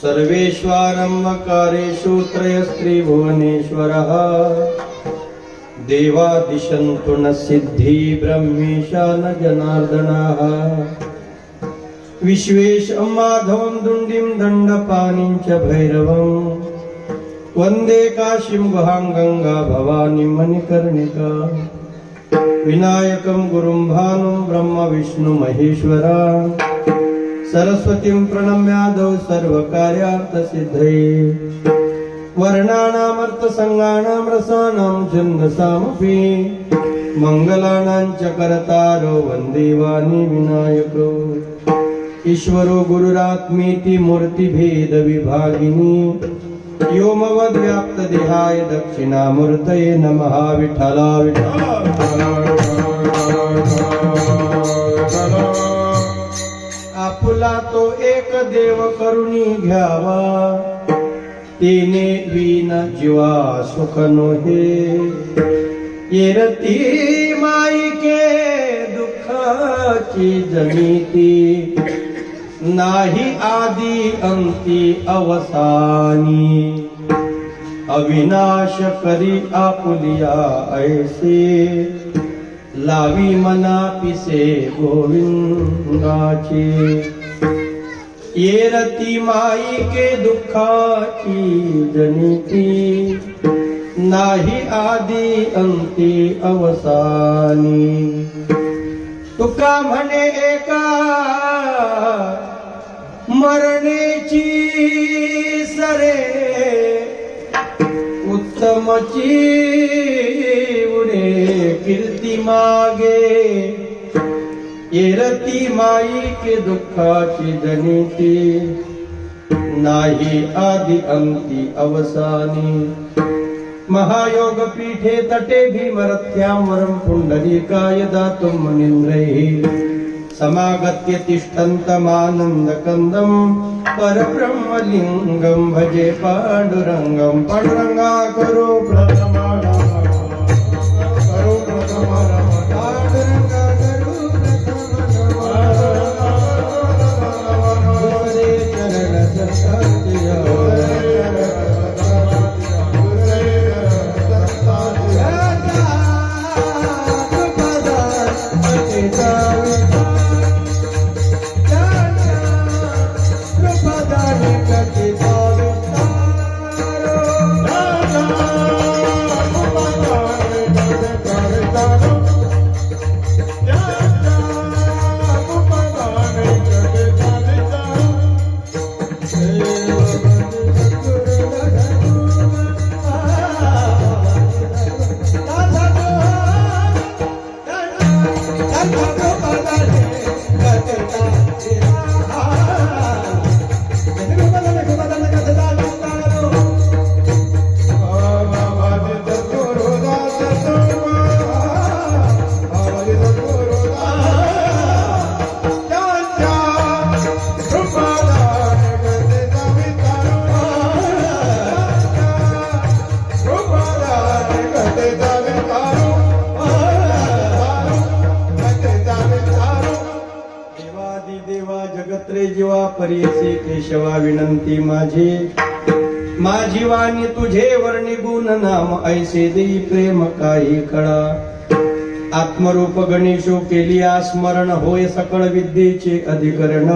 सर्वेष्वारम्भकारेषु त्रयस्त्रिभुवनेश्वरः देवादिशन्तु न सिद्धि ब्रह्मेशा न जनार्दनाः विश्वेशं माधवं दुण्डिं दण्डपाणिं च भैरवं वन्दे काशीं गुहां गंगा भवानीं मणिकर्णिका विनायकं गुरुं भानुं ब्रह्म विष्णु महेश्वरा सरस्वतीं प्रणम्यादौ सर्वकार्यार्थसिद्धये वर्णानामर्थसंगाणां रसानां छन्दसामपि मंगलानां च करतारो वन्दे वाणी विनायको ईश्वरो गुरुरात्मेति मूर्तिभेदविभागिनी व्योमवद्व्याप्तदेहाय दक्षिणामूर्तये नमः विठ्ठला विठ्ठला आपुला तो एक देव करुणी घ्यावा तिने विन जीवा सुख नोहे येरती माईके दुःखाची जनिती नाही आदि अंती अवसानी अविनाश करी आपुलिया ऐसे लावी मना पिसे गोविंदाचे येरती माई के दुःखाची जनिती नाही आदि अंती अवसानी तुका म्हणे एका मरणेची सरे उत्तमची उरे कीर्ती मागे येरती माई के दुःखाची जनिती नाही आदि अंती अवसानी महायोग पीठे तटे भीमरथ्यां वरं पुंडरीकाय दातुं मुनीन्द्रैः समागत्य तिष्ठन्तमानन्दकन्दं परब्रह्मलिङ्गं भजे पाण्डुरङ्गं पाण्डुरङ्गा करो प्रथमः जीवा परियसी केशवा विनंती माझी वाणी तुझे वर्णी गुण नाम ऐसे देई प्रेम काही खळा आत्मरूप गणेशो केली स्मरण होय सकळ विद्येचे अधिकरण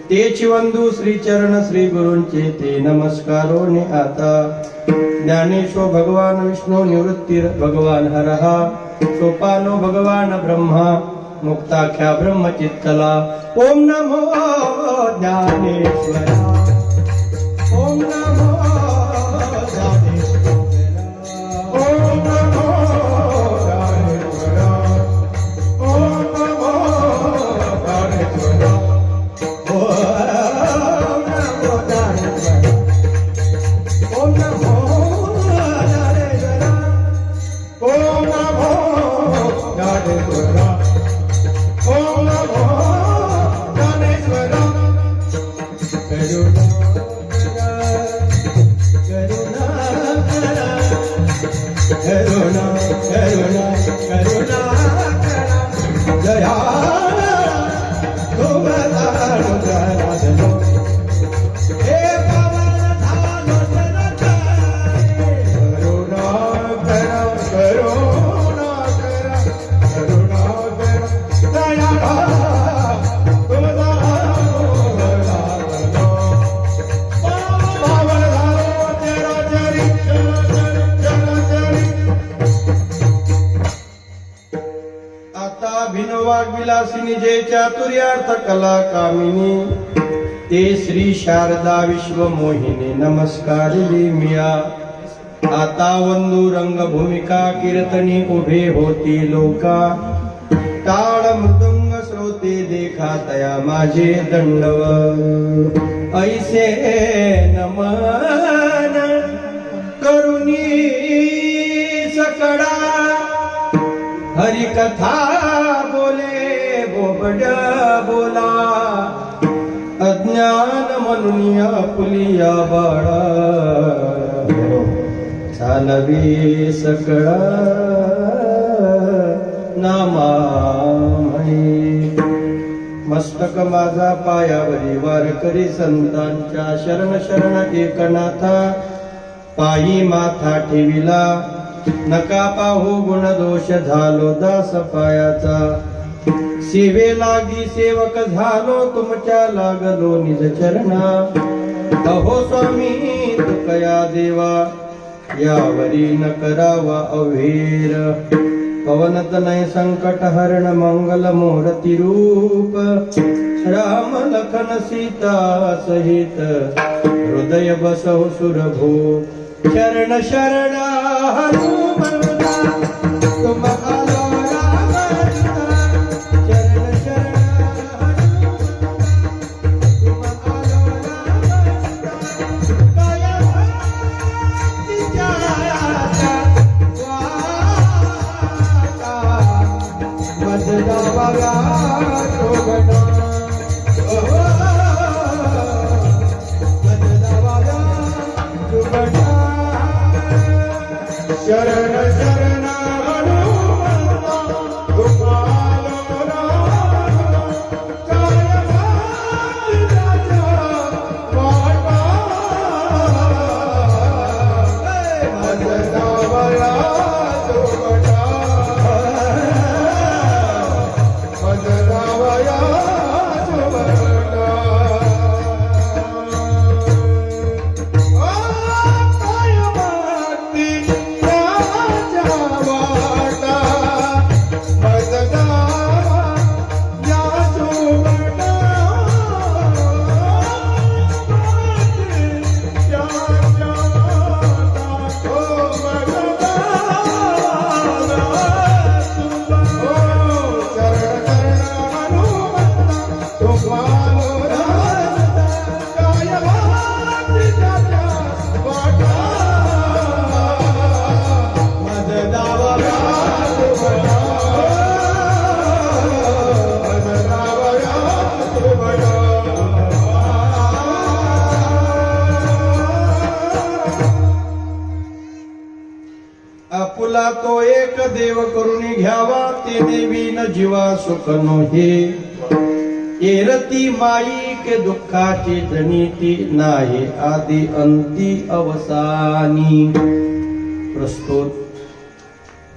तेची वंदू श्री चरण श्री गुरूंचे ते नमस्कारो ने आता ज्ञानेशो भगवान विष्णू निवृत्तीर भगवान हरहा सोपानो भगवान ब्रह्मा मुक्ताख्या ब्रह्मचित्तला ओम नमो ज्ञानेश्वरा ओम नमो ज्ञानेश्वरा ओम नमो ज्ञानेश्वरा ओम नमो ज्ञानेश्वरा ओम नमो ज्ञानेश्वरा ओम नमो ज्ञानेश्वरा ओम नमो ज्ञानेश्वरा करुणा करुणा करुणा जया दायिनी जय चातुर्यार्थ कला कामिनी ते श्री शारदा विश्व मोहिनी नमस्कार मिया आता वंदू रंग भूमिका कीर्तनी उभे होती लोका टाळ मृदुंग श्रोते देखा तया माझे दंडव ऐसे नमन करुणी सकळा हरिकथा बोले बोबड बोला अज्ञान म्हणून आपुलिया बाळा चालवी सकळा नामा म्हणे मस्तक माझा पायावरी वारकरी संतांच्या शरण शरण एकनाथा पायी माथा ठेविला नका पाहू गुण दोष झालो दास पायाचा सेवे लागी सेवक झालो तुमच्या लागलो निज चरणा अहो स्वामी तुकया देवा यावरी न करावा अवेर पवनतनय संकट हरण मंगल मूर्ती रूप राम लखन सीता सहित हृदय बसव सुरभू शरण शरण हनुमंता तुम आलो रामचंद्र शरण शरण हनुमंता तुम आलो रामचंद्र काय भक्तीच्या वाटा मजदा बघा शोभना शरण शरण हनुमंता तुमालो राम काय भाग्याचा वाटा मजदावया सुबटा मजदावया सुबटा आपुला तो एक देव करून घ्यावा ते देवी न जीवा सुख नोहे एरती माई के दुःखाची जनिती नाही आदि अंती अवसानी प्रस्तुत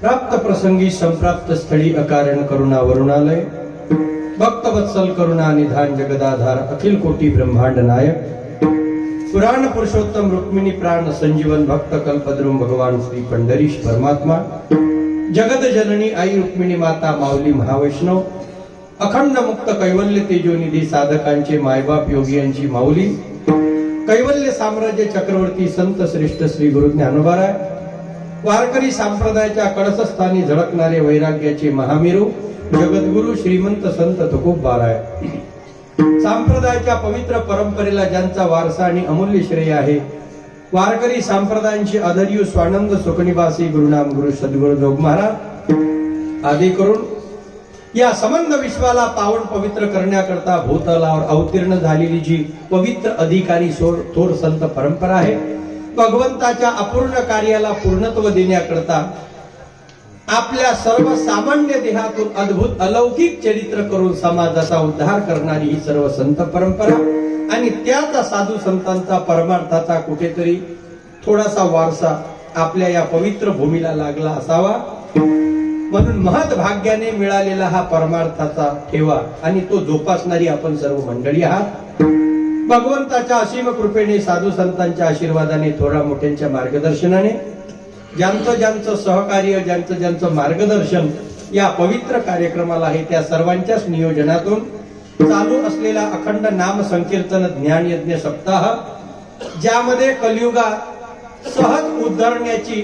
प्राप्त प्रसंगी संप्राप्त स्थळी अकारण करुणा वरुणालय भक्तवत्सल करुणा निधान जगदाधार अखिल कोटी ब्रह्मांड नायक पुराण पुरुषोत्तम रुक्मिणी प्राण संजीवन भक्त कल्पद्रुम भगवान श्री पंढरीश परमात्मा जगत जननी आई रुक्मिणी माता माऊली महावैष्णव अखंड मुक्त कैवल्य तेजोनिधी साधकांचे मायबाप योगियांची माऊली कैवल्य साम्राज्य चक्रवर्ती संत श्रेष्ठ श्री गुरु ज्ञानोबाराय वारकरी संप्रदायाच्या कळसस्थानी झळकणारे वैराग्याचे महामेरू जगद्गुरु श्रीमंत संत तुकोबाराय संप्रदायाच्या पवित्र परंपरेला ज्यांचा वारसा आणि अमूल्य श्रेय आहे वारकरी संप्रदायांचे आदर्य स्वानंद सुखनिवासी गुरुनाम गुरु सद्गुरु जोग महाराज आदी करून या संबंध विश्वाला पावन पवित्र करण्याकरता भूतलावर अवतीर्ण झालेली जी पवित्र अधिकारी थोर संत परंपरा आहे भगवंताच्या अपूर्ण कार्याला पूर्णत्व देण्याकरता आपल्या सर्वसामान्य देहातून अद्भुत अलौकिक चरित्र करून समाजाचा उद्धार करणारी ही सर्व संत परंपरा आणि त्याचा साधू संतांचा परमार्थाचा कुठेतरी थोडासा वारसा आपल्या या पवित्र भूमीला लागला असावा म्हणून महत् भाग्याने मिळालेला हा परमार्थाचा ठेवा आणि तो जोपासणारी आपण सर्व मंडळी आहात भगवंताच्या असीम कृपेने साधू संतांच्या आशीर्वादाने थोडा मोठ्यांच्या मार्गदर्शनाने ज्यांचं ज्यांचं सहकार्य ज्यांचं ज्यांचं मार्गदर्शन या पवित्र कार्यक्रमाला आहे त्या सर्वांच्याच नियोजनातून चालू असलेला अखंड नाम संकीर्तन ज्ञान यज्ञ सप्ताह, ज्यामध्ये कलियुगात सहज उद्धरण्याची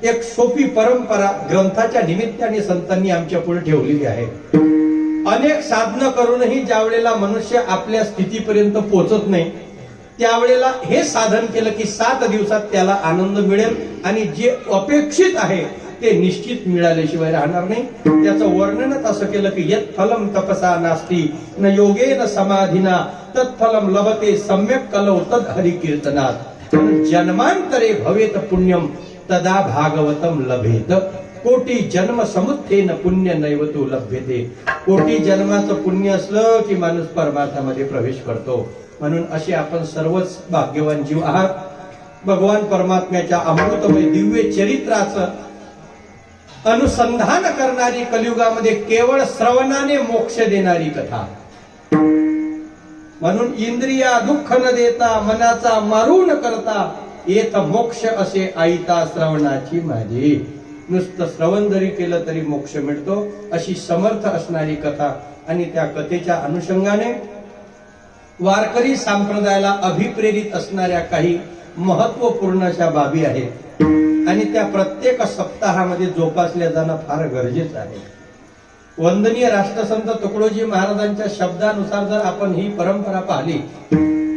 एक सोपी परंपरा ग्रंथाच्या निमित्ताने संतांनी आमच्या पुढे ठेवलेली आहे. अनेक साधनं करूनही ज्या वेळेला मनुष्य आपल्या स्थितीपर्यंत पोहोचत नाही, त्यावेळेला हे साधन केलं की 7 दिवसात त्याला आनंद मिळेल आणि जे अपेक्षित आहे ते निश्चित मिळाल्याशिवाय राहणार नाही. त्याचं वर्णनच असं केलं की यत् फलम तपसा नास्ति न योगेन समाधिना तत्फलम लभते सम्यक कलौ तद हरिकीर्तनात जन्मांतरे भवेत पुण्यम तदा भागवतम लभेत कोटी जन्म समुत्थेन पुण्य नैवतु लभ्यते. कोटी जन्माचं पुण्य असलं की माणूस परमार्थामध्ये प्रवेश करतो. म्हणून असे आपण सर्वच भाग्यवान जीव आहात. भगवान परमात्म्याच्या अमृतमय दिव्य चरित्राचं अनुसंधान करणारी, कलियुगामध्ये केवळ श्रवणाने मोक्ष देणारी कथा. म्हणून इंद्रिया दुःख न देता मनाचा मारून करता येत मोक्ष असे आईता श्रवणाची माझी. नुसतं श्रवण जरी केलं तरी मोक्ष मिळतो, अशी समर्थ असणारी कथा. आणि त्या कथेच्या अनुषंगाने वारकरी संप्रदायाला अभिप्रेरित असणाऱ्या काही महत्वपूर्ण अशा बाबी आहेत आणि त्या प्रत्येक सप्ताहामध्ये जोपासल्या जाणं फार गरजेचं आहे. वंदनीय राष्ट्रसंत तुकडोजी महाराजांच्या शब्दानुसार जर आपण ही परंपरा पाहिली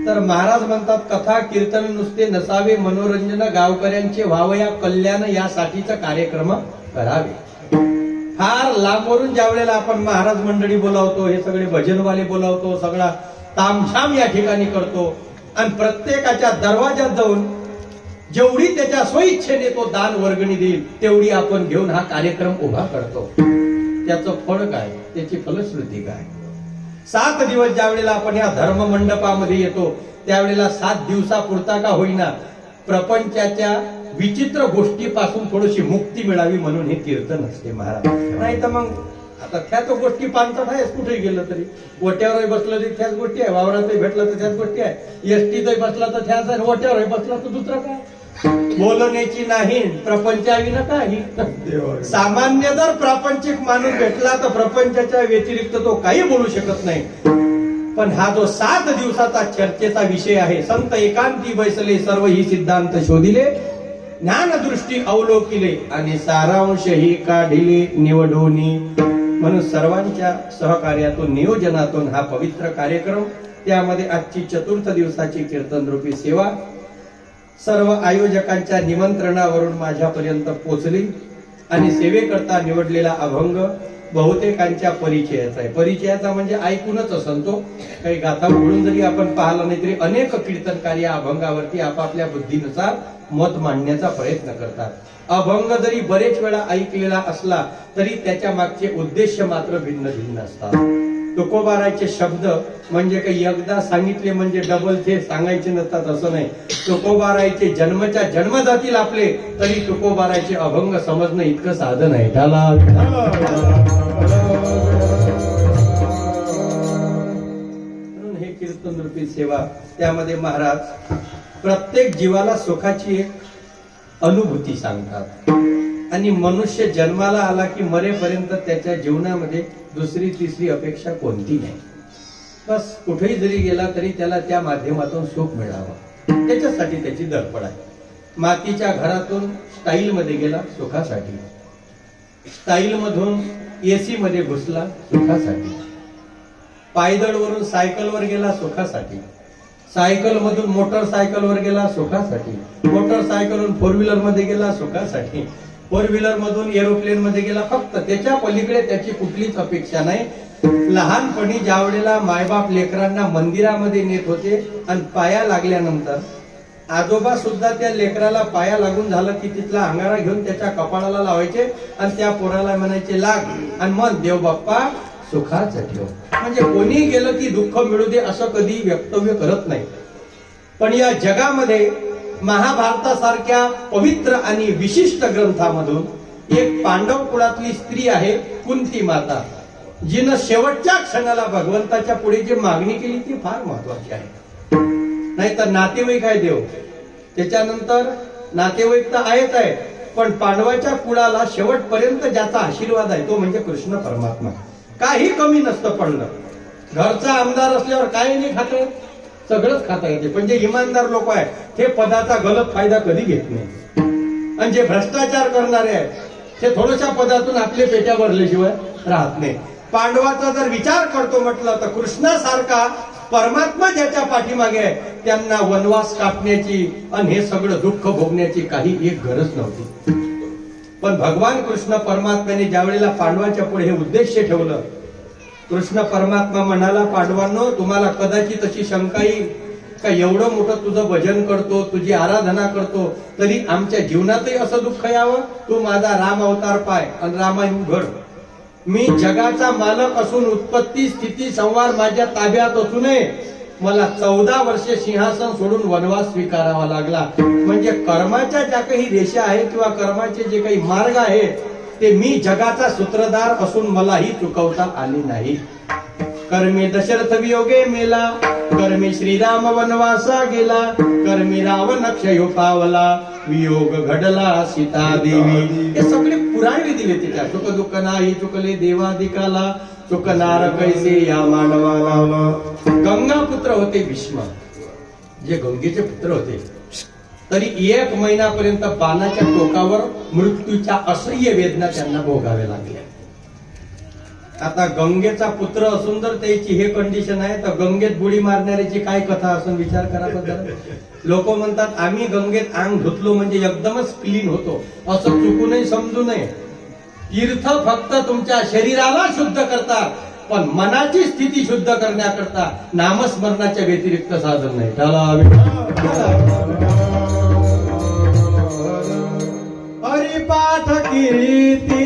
तर महाराज म्हणतात, कथा कीर्तन नुसते नसावे, मनोरंजन गावकऱ्यांचे व्हावया कल्याण यासाठीचा कार्यक्रम करावे. फार लांबवरून ज्या वेळेला आपण महाराज मंडळी बोलावतो, हे सगळे भजनवाले बोलावतो, सगळा तामझाम या ठिकाणी करतो आणि प्रत्येकाच्या दरवाजात जाऊन जेवढी त्याच्या स्वइच्छेने तो दान वर्गणी देईल तेवढी आपण घेऊन हा कार्यक्रम उभा करतो. त्याचं फळ काय, त्याची फलश्रुती काय? 7 दिवस ज्या वेळेला आपण या धर्म मंडपामध्ये येतो त्यावेळेला 7 दिवसापुरता का होईना प्रपंचाच्या विचित्र गोष्टीपासून थोडीशी मुक्ती मिळावी म्हणून हे कीर्तन असते महाराज. नाही तर मग आता त्याच गोष्टी पानसट आहे, कुठेही गेलं तरी. ओट्यावरही बसलं तरी त्याच गोष्टी आहे, वावरातही भेटलं तर त्याच गोष्टी आहे, एसटीतही बसला तर त्याच आहे, ओट्यावरही बसला तर दुसरं काय. बोलण्याची नाही प्रपंचाविना काही. सामान्य जर प्रापंचिक माणूस भेटला तर प्रपंचाच्या व्यतिरिक्त तो काही बोलू शकत नाही. पण हा जो 7 दिवसाचा चर्चेचा विषय आहे, संत एकांती बैसले सर्व ही सिद्धांत शोधिले, ज्ञानदृष्टी अवलोकिले आणि सारांश ही काढिले निवडोनी. म्हणून सर्वांच्या सहकार्यातून नियोजनातून हा पवित्र कार्यक्रम, त्यामध्ये आजची 4 दिवसाची कीर्तनरूपी सेवा सर्व आयोजकांच्या निमंत्रणावरून माझ्यापर्यंत पोचली आणि सेवेकरता निवडलेला अभंग बहुतेकांच्या परिचयाचा आहे. परिचयाचा म्हणजे ऐकूनच असन तो, काही गाथा उघडून जरी आपण पाहिला नाही तरी अनेक कीर्तनकारी या अभंगावरती आपापल्या बुद्धीनुसार मत मांडण्याचा प्रयत्न करतात. अभंग जरी बरेच वेळा ऐकलेला असला तरी त्याच्या मागचे उद्देश मात्र भिन्न भिन्न असतात. तुकोबारायचे शब्द म्हणजे काही एकदा सांगितले म्हणजे डबल ते सांगायचे नसतात असं नाही. तुकोबारायचे जन्मच्या जन्म जातील आपले तरी तुकोबारायचे अभंग समजणं इतकं साधन आहे. म्हणून हे कीर्तन रूपी सेवा, त्यामध्ये महाराज प्रत्येक जीवाला सुखाची एक अनुभूती सांगतात आणि मनुष्य जन्माला आला की मरेपर्यंत त्याच्या जीवनामध्ये दुसरी तिसरी अपेक्षा कोणती नाही. बस कुठेही जरी गेला तरी त्याला त्या माध्यमातून सुख मिळावं, त्याच्यासाठी त्याची धडपड आहे. मातीच्या घरातून स्टाईल मध्ये गेला सुखासाठी, स्टाईल मधून एसी मध्ये घुसला सुखासाठी, पायदळवरून सायकलवर गेला सुखासाठी, सायकल मधून मोटरसायकलवर गेला सुखासाठी, मोटरसायकलवरून 4 व्हीलर मध्ये गेला सुखासाठी, 4 व्हीलर मधून एरोप्लेन मध्ये गेला. फक्त त्याच्या पलीकडे त्याची कुठलीच अपेक्षा नाही. लहानपणी ज्या वेळेला मायबाप लेकरांना मंदिरामध्ये नेत होते आणि पाया लागल्यानंतर आजोबा सुद्धा त्या लेकराला पाया लागून झालं की तिथला अंगारा घेऊन त्याच्या कपाळाला लावायचे आणि त्या पोराला म्हणायचे लाग आणि मग देव बाप्पा सुखाचं ठेव. म्हणजे कोणी गेलं की दुःख मिळू दे असं कधी वक्तव्य करत नाही. पण या जगामध्ये महाभारतासारख्या पवित्र आणि विशिष्ट ग्रंथामधून एक पांडव कुळातली स्त्री आहे कुंती माता, जिनं शेवटच्या क्षणाला भगवंताच्या पुढे जी मागणी केली ती फार महत्वाची आहे. नाहीतर नातेवाईक आहे देव, त्याच्यानंतर नातेवाईक तर आहेच आहे, पण पांडवाच्या कुळाला शेवटपर्यंत ज्याचा आशीर्वाद आहे तो म्हणजे कृष्ण परमात्मा. काही कमी नसतं पडलं. घरचा आमदार असल्यावर काही नाही खाता येत, सगळंच खाता येते. पण जे इमानदार लोक आहेत ते पदाचा गलत फायदा कधी घेत नाही. आणि जे भ्रष्टाचार करणारे आहेत ते थोड्याशा पदातून आपले पेट्या भरल्याशिवाय राहत नाही. पांडवाचा जर विचार करतो म्हटलं तर कृष्णासारखा परमात्मा ज्याच्या पाठीमागे आहे त्यांना वनवास कापण्याची आणि हे सगळं दुःख भोगण्याची काही एक गरज नव्हती. पण भगवान कृष्ण परमात्म्याने ज्या वेळेला पांडवाच्या पुढे हे उद्देश ठेवलं, कृष्ण परमात्मा म्हणाला, पांडवांनो तुम्हाला कदाचित अशी शंका येईल का एवढं मोठं तुझं भजन करतो, तुझी आराधना करतो, तरी आमच्या जीवनातही असं दुःख यावं. तू माझा राम अवतार पाय आणि रामायण उघड. मी जगाचा मालक असून उत्पत्ती स्थिती संवार माझ्या ताब्यात असूनही मला 14 वर्षे सिंहासन सोडून वनवास स्वीकारावा लागला. म्हणजे कर्माच्या ज्या काही रेषा आहेत किंवा कर्माचे जे काही मार्ग आहेत ते मी जगाचा सूत्रधार असून मलाही चुकवता आले नाही. कर्मी दशरथ वियोगे मेला, कर्मी श्रीराम वनवासा गेला, कर्मी रावण क्षयो पावला, वियोग घडला सीता देवी. हे सगळे पुराणे दिले तिच्या. सुख दुःख नाही चुकले देवादिकाला, चुकनार कैसे या मानवाला. गंगा पुत्र होते भीष्म, जे गंगेचे पुत्र होते, तरी 1 महिन्यापर्यंत बाणाच्या टोकावर मृत्यूच्या असह्य वेदना त्यांना भोगाव्या लागल्या. आता गंगेचा पुत्र असून जर त्याची हे कंडिशन आहे तर गंगेत बुडी मारणाऱ्याची काय कथा असून विचार करा बद्दल. लोक म्हणतात आम्ही गंगेत अंग धुतलो म्हणजे एकदमच क्लीन होतो, असं चुकू नये, समजू नये. तीर्थ फक्त तुमच्या शरीराला शुद्ध करतात, पण मनाची स्थिती शुद्ध करण्याकरता नामस्मरणाच्या व्यतिरिक्त साधन नाही. हरिपाठ कीर्ती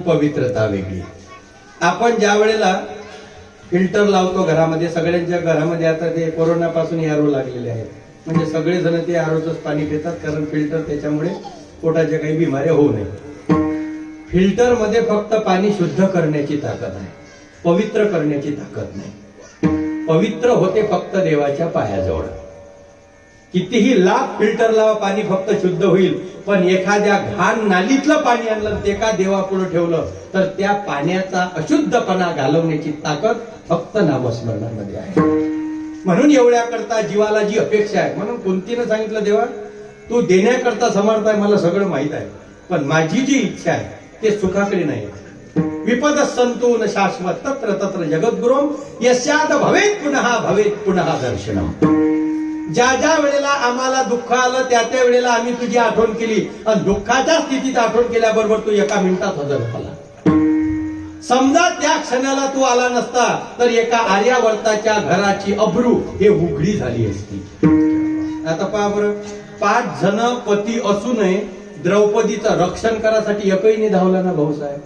पवित्रता वेगळी. आपण ज्या वेळेला फिल्टर लावतो घरामध्ये, सगळ्यांच्या घरामध्ये आता ते कोरोनापासून आरो लागलेले आहेत, म्हणजे सगळेजण ते आरोचंच पाणी पितात, कारण फिल्टर त्याच्यामुळे पोटाच्या काही बिमाऱ्या होऊ नये. फिल्टर मध्ये फक्त पाणी शुद्ध करण्याची ताकद आहे, पवित्र करण्याची ताकद नाही. पवित्र होते फक्त देवाच्या पायाजवळ. कितीही लाख फिल्टर लावा, पाणी फक्त शुद्ध होईल. पण एखाद्या घाण नालीतलं पाणी आणलं ते का देवापुढे ठेवलं तर त्या पाण्याचा अशुद्धपणा घालवण्याची ताकद फक्त नामस्मरणामध्ये आहे. म्हणून एवढ्या करता जीवाला जी अपेक्षा आहे, म्हणून कुंतीनं सांगितलं, देवा तू देण्याकरता समर्थ आहे, मला सगळं माहित आहे, पण माझी जी इच्छा आहे ते सुखाकडे नाही. विपद संतो न शाश्वत तत्र तत्र जगद्गुरुम यस्याद भवेत पुनः दर्शनम. ज्या ज्या वेळेला आम्हाला दुःख आलं त्या त्या वेळेला आम्ही तुझी आठवण केली आणि दुःखाच्या स्थितीत आठवण केल्याबरोबर तू एका मिनिटात हजर झाला. समजा त्या क्षणाला तू आला नसता तर एका आर्यावर्ताच्या घराची अब्रू हे उघडी झाली असती. आता पहा बरं, 5 जण पती असूनही द्रौपदीचं रक्षण करासाठी एकही नाही धावला ना भाऊसाहेब.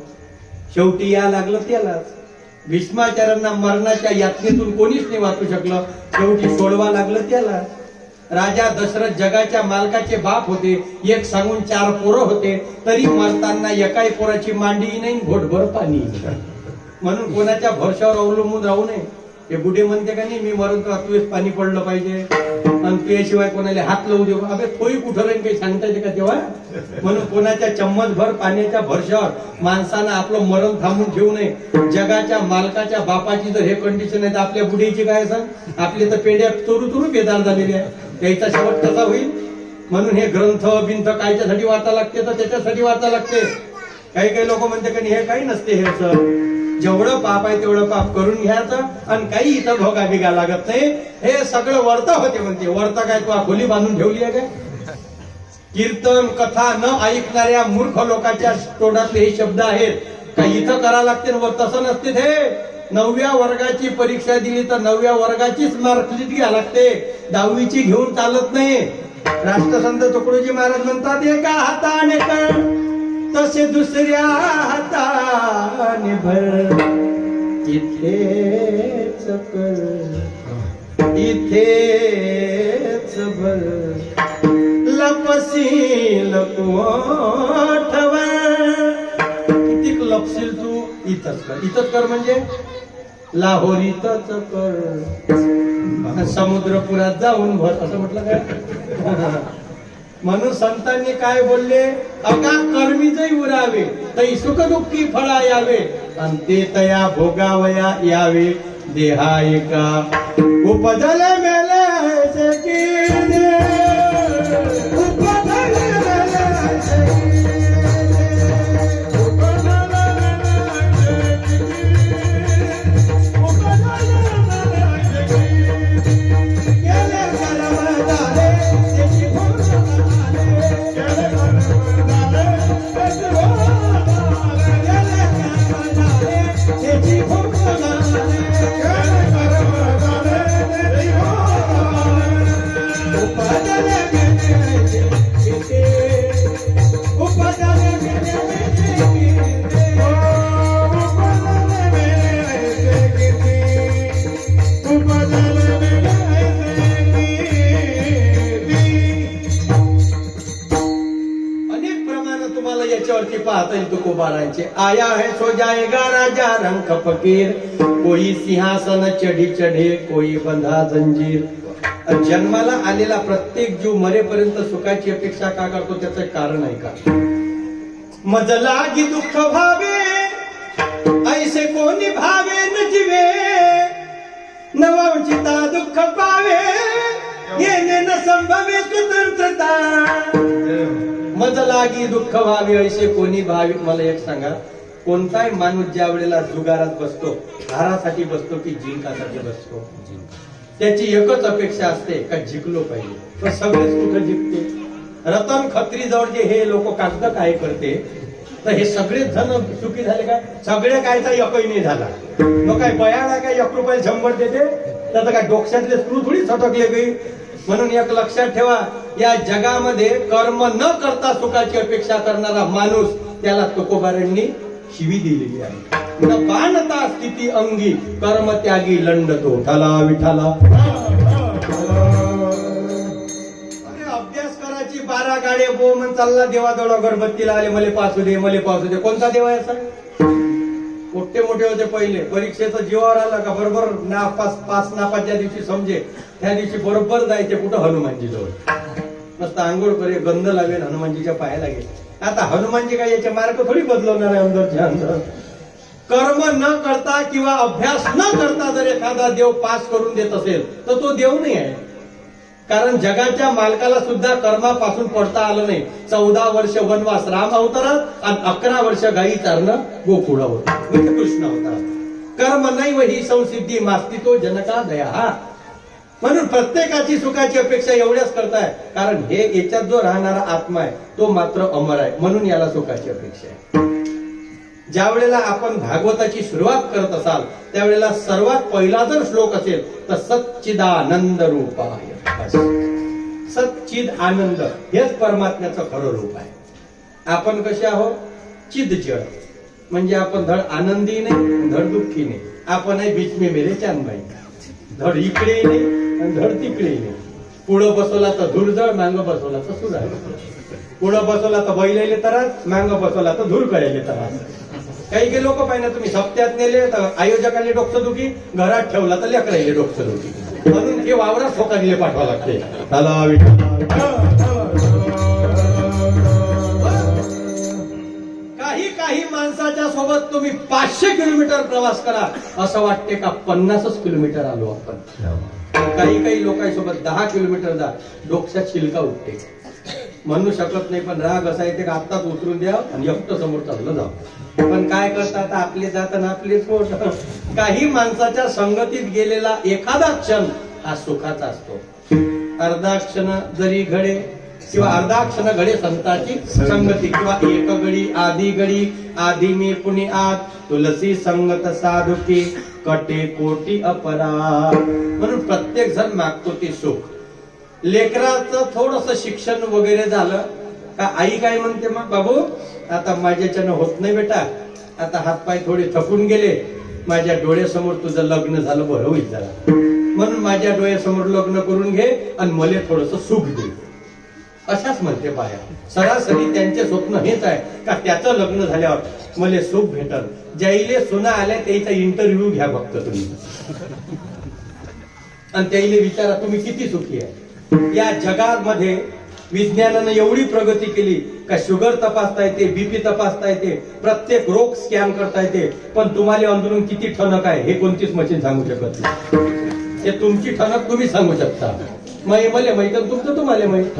शेवटी या लागलं त्यालाच. भीष्माचार्यांना मरणाच्या यातनेतून कोणीच नाही वाचू शकलं, शेवटी सोडवा लागलं त्याला. राजा दशरथ जगाच्या मालकाचे बाप होते, एक सांगून 4 पोरं होते, तरी मरताना एकाही पोराची मांडी नाही, घोटभर पाणी. म्हणून कोणाच्या भरशावर अवलंबून राहू नये. हे बुढे म्हणते का नाही, मी मरून तर तूच पाणी पडलं पाहिजे, आणि तुझ्याशिवाय कोणाला हात लावू देऊ अबे थोई कुठं राहील काही सांगता येते का तेव्हा. म्हणून कोणाच्या चम्मचभर पाण्याच्या भरशावर माणसानं आपलं मरण थांबून ठेवू नये. जगाच्या मालकाच्या बापाची जर हे कंडिशन आहे तर आपल्या बुढीची काय सांग. आपले तर पेढ्या चोरू चोरू बेदार झालेले आहे. त्याचा शेवट कसा होईल. म्हणून हे ग्रंथ बिंथ कायच्यासाठी वाचा लागते तर त्याच्यासाठी वाचा लागते. काही काही लोक म्हणते की हे काही नसते. हे जेवढं पाप आहे तेवढं पाप करून घ्यायचं आणि काही इथं भोगा बिगा लागत नाही. हे सगळं वर्ता होते म्हणते. वर्ता काय तू खोली बांधून ठेवली आहे काय. कीर्तन कथा न ऐकणाऱ्या मूर्ख लोकांच्या तोंडातले हे शब्द आहेत. काही इथं करा लागते वर तसं नसते. हे 9व्या वर्गाची परीक्षा दिली तर 9व्या वर्गाचीच मार्कशीट घ्या लागते. 10वीची घेऊन चालत नाही. राष्ट्रसंत तुकडोजी महाराज म्हणतात एका हाताने कर तसे दुसऱ्या हाताने भर. इथेच कर इथेच भर लपशील कोठवर. कितीक लपशील तू इथंच कर. इथंच कर म्हणजे लाहोरीतच कर. समुद्रपुरात जाऊन भर असं म्हटलं काय. म्हणून संतांनी काय बोलले अगा कर्मीजही उरावे तई सुखदुःखी फळा यावे आणि ते तया भोगावया यावे देहा एका उपजले मेले ऐसे की पाहता येईल तुकोबारांचे. आया है सो जाएगा राजा रंग फकीर कोई सिंहासन चढी चढे कोई बंधा जंजीर. जन्माला आलेला प्रत्येक जीव मरेपर्यंत सुखाची अपेक्षा का करतो त्याचं कारण आहे का. मज लागी दुःख भावे ऐसे कोणी भावे न जीवे नवचिता दुःख पावे येणे न संभवे स्वतंत्रता. मज लागी दुःख व्हावे ऐसे कोणी भावे. मला एक सांगा कोणताही माणूस ज्या वेळेला जुगारात बसतो हारासाठी बसतो की जिंकासाठी बसतो. त्याची एकच अपेक्षा असते का जिंकलो पाहिजे. पण सगळेच कुठं जिंकते. रतन खत्री जवळ जे हे लोक कागद काय करते तर हे सगळेच जण सुखी झाले काय. सगळे कायचा एकही नाही झाला. मग काय बयाला काय 1 रुपये 100 देते त्याचं काय डोक्यातले स्क्रू थोडी सटकले काही. म्हणून एक लक्षात ठेवा या जगामध्ये कर्म न करता सुखाची अपेक्षा करणारा माणूस त्याला तुकोबारांनी शिवी दिलेली आहे. न बाणता स्थिती अंगी कर्म त्यागी लंडतो ठला विठाला. अरे अभ्यास करायची 12 गाडे बो म्हण चालला देवाजवळ अगरबत्तीला आले मले पासू दे मले पासू दे. कोणता देव आहे असा. मोठे मोठे होते पहिले परीक्षेचं जीवावर आलं का बरोबर पास नापास ज्या दिवशी समजे त्या दिवशी बरोबर जायचे कुठं हनुमानजी जवळ. मस्त आंघोळ करे गंध लागेल हनुमानजीच्या पायाला गेले. आता हनुमानजी काय याचे मार्ग थोडी बदलवणार आहे अंदरच्या अंदर. कर्म न करता किंवा अभ्यास न करता जर एखादा देव पास करून देत असेल तर तो देव नाही आहे. कारण जगाच्या मालकाला सुद्धा कर्मापासून पडता आलं नाही. 14 वर्ष वनवास राम अवतारात आणि 11 वर्ष गायी चारणं गोकुळावर म्हणजे कृष्ण अवतारात. कर्म नाही व ही संसिद्धी मास्ती तो जनका दया. हा म्हणून प्रत्येकाची सुखाची अपेक्षा एवढ्याच करताय कारण हे याच्यात जो राहणारा आत्मा आहे तो मात्र अमर आहे. म्हणून याला सुखाची अपेक्षा आहे. ज्या वेळेला आपण भागवताची सुरुवात करत असाल त्यावेळेला सर्वात पहिला जर श्लोक असेल तर सच्चिदानंद रूपाय. सच्चिद आनंद हेच परमात्म्याचं खरं रूप आहे. आपण कसे आहोत चिद जड म्हणजे आपण धड आनंदी नाही धड दुःखी नाही. आपण आहे बीच में मेरे चांदबाई. धड इकडे नाही आणि धड तिकडे नाही. पुढं बसवला तर धुरजळ मांग बसवला तर सुरा. पुढं बसवला तर बैलेले त्रास मांग बसवला तर धूर करायले त्रास. काही काही लोक पाहिजे तुम्ही सप्त्यात नेले तर आयोजकांनी डोकं दुखी घरात ठेवला तर लेकरायले डोकं दुखी. म्हणून हे वावरात सोकारीले पाठवा लागते. चला विठ्ठल. काही माणसाच्या सोबत तुम्ही 500 किलोमीटर प्रवास करा असं वाटते का 50 किलोमीटर आलो आपण. काही लोकांसोबत 10 किलोमीटर जा डोक्यात शिलका उठते. म्हणू शकत नाही पण राग असा येते का आत्ताच उतरून द्या आणि एकटं समोर चाललं जाऊ. पण काय करतात आपले जात आणि आपले पोट. काही माणसाच्या संगतीत गेलेला एखादा क्षण हा सुखाचा असतो. अर्धा क्षण जरी घडे किंवा अर्धा क्षण घडे संताची संगती किंवा एक गडी आधी मी पुणे आत तुलसी संगत साधुकी कटे कोटी अपराध. म्हणून प्रत्येक जण मागतो ते सुख. लेकराचं थोडस शिक्षण वगैरे झालं का आई काय म्हणते मग बाबू आता माझ्याच्यानं होत नाही बेटा, आता हातपाय थोडे थकून गेले, माझ्या डोळ्यासमोर तुझं लग्न झालं बरं होईल जरा, म्हणून माझ्या डोळ्यासमोर लग्न करून घे आणि मला थोडस सुख दे. अशाच म्हणते बाया. सरासरी त्यांचे स्वप्न हेच आहे का त्याचं लग्न झाल्यावर मला सुख भेटल. ज्याईले सुना आल्या त्याचा इंटरव्ह्यू घ्या फक्त तुम्ही आणि त्याईले विचारा तुम्ही किती सुखी आहे. या जगामध्ये विज्ञानानं एवढी प्रगती केली का शुगर तपासता येते, बीपी तपासता येते, प्रत्येक रोग स्कॅन करता येते, पण तुम्हाला अंदरून किती ठणक आहे हे कोणतीच मशीन सांगू शकत नाही. हे तुमची ठणक तुम्ही सांगू शकता. मले माहित तुमचं तुम्हाला माहित.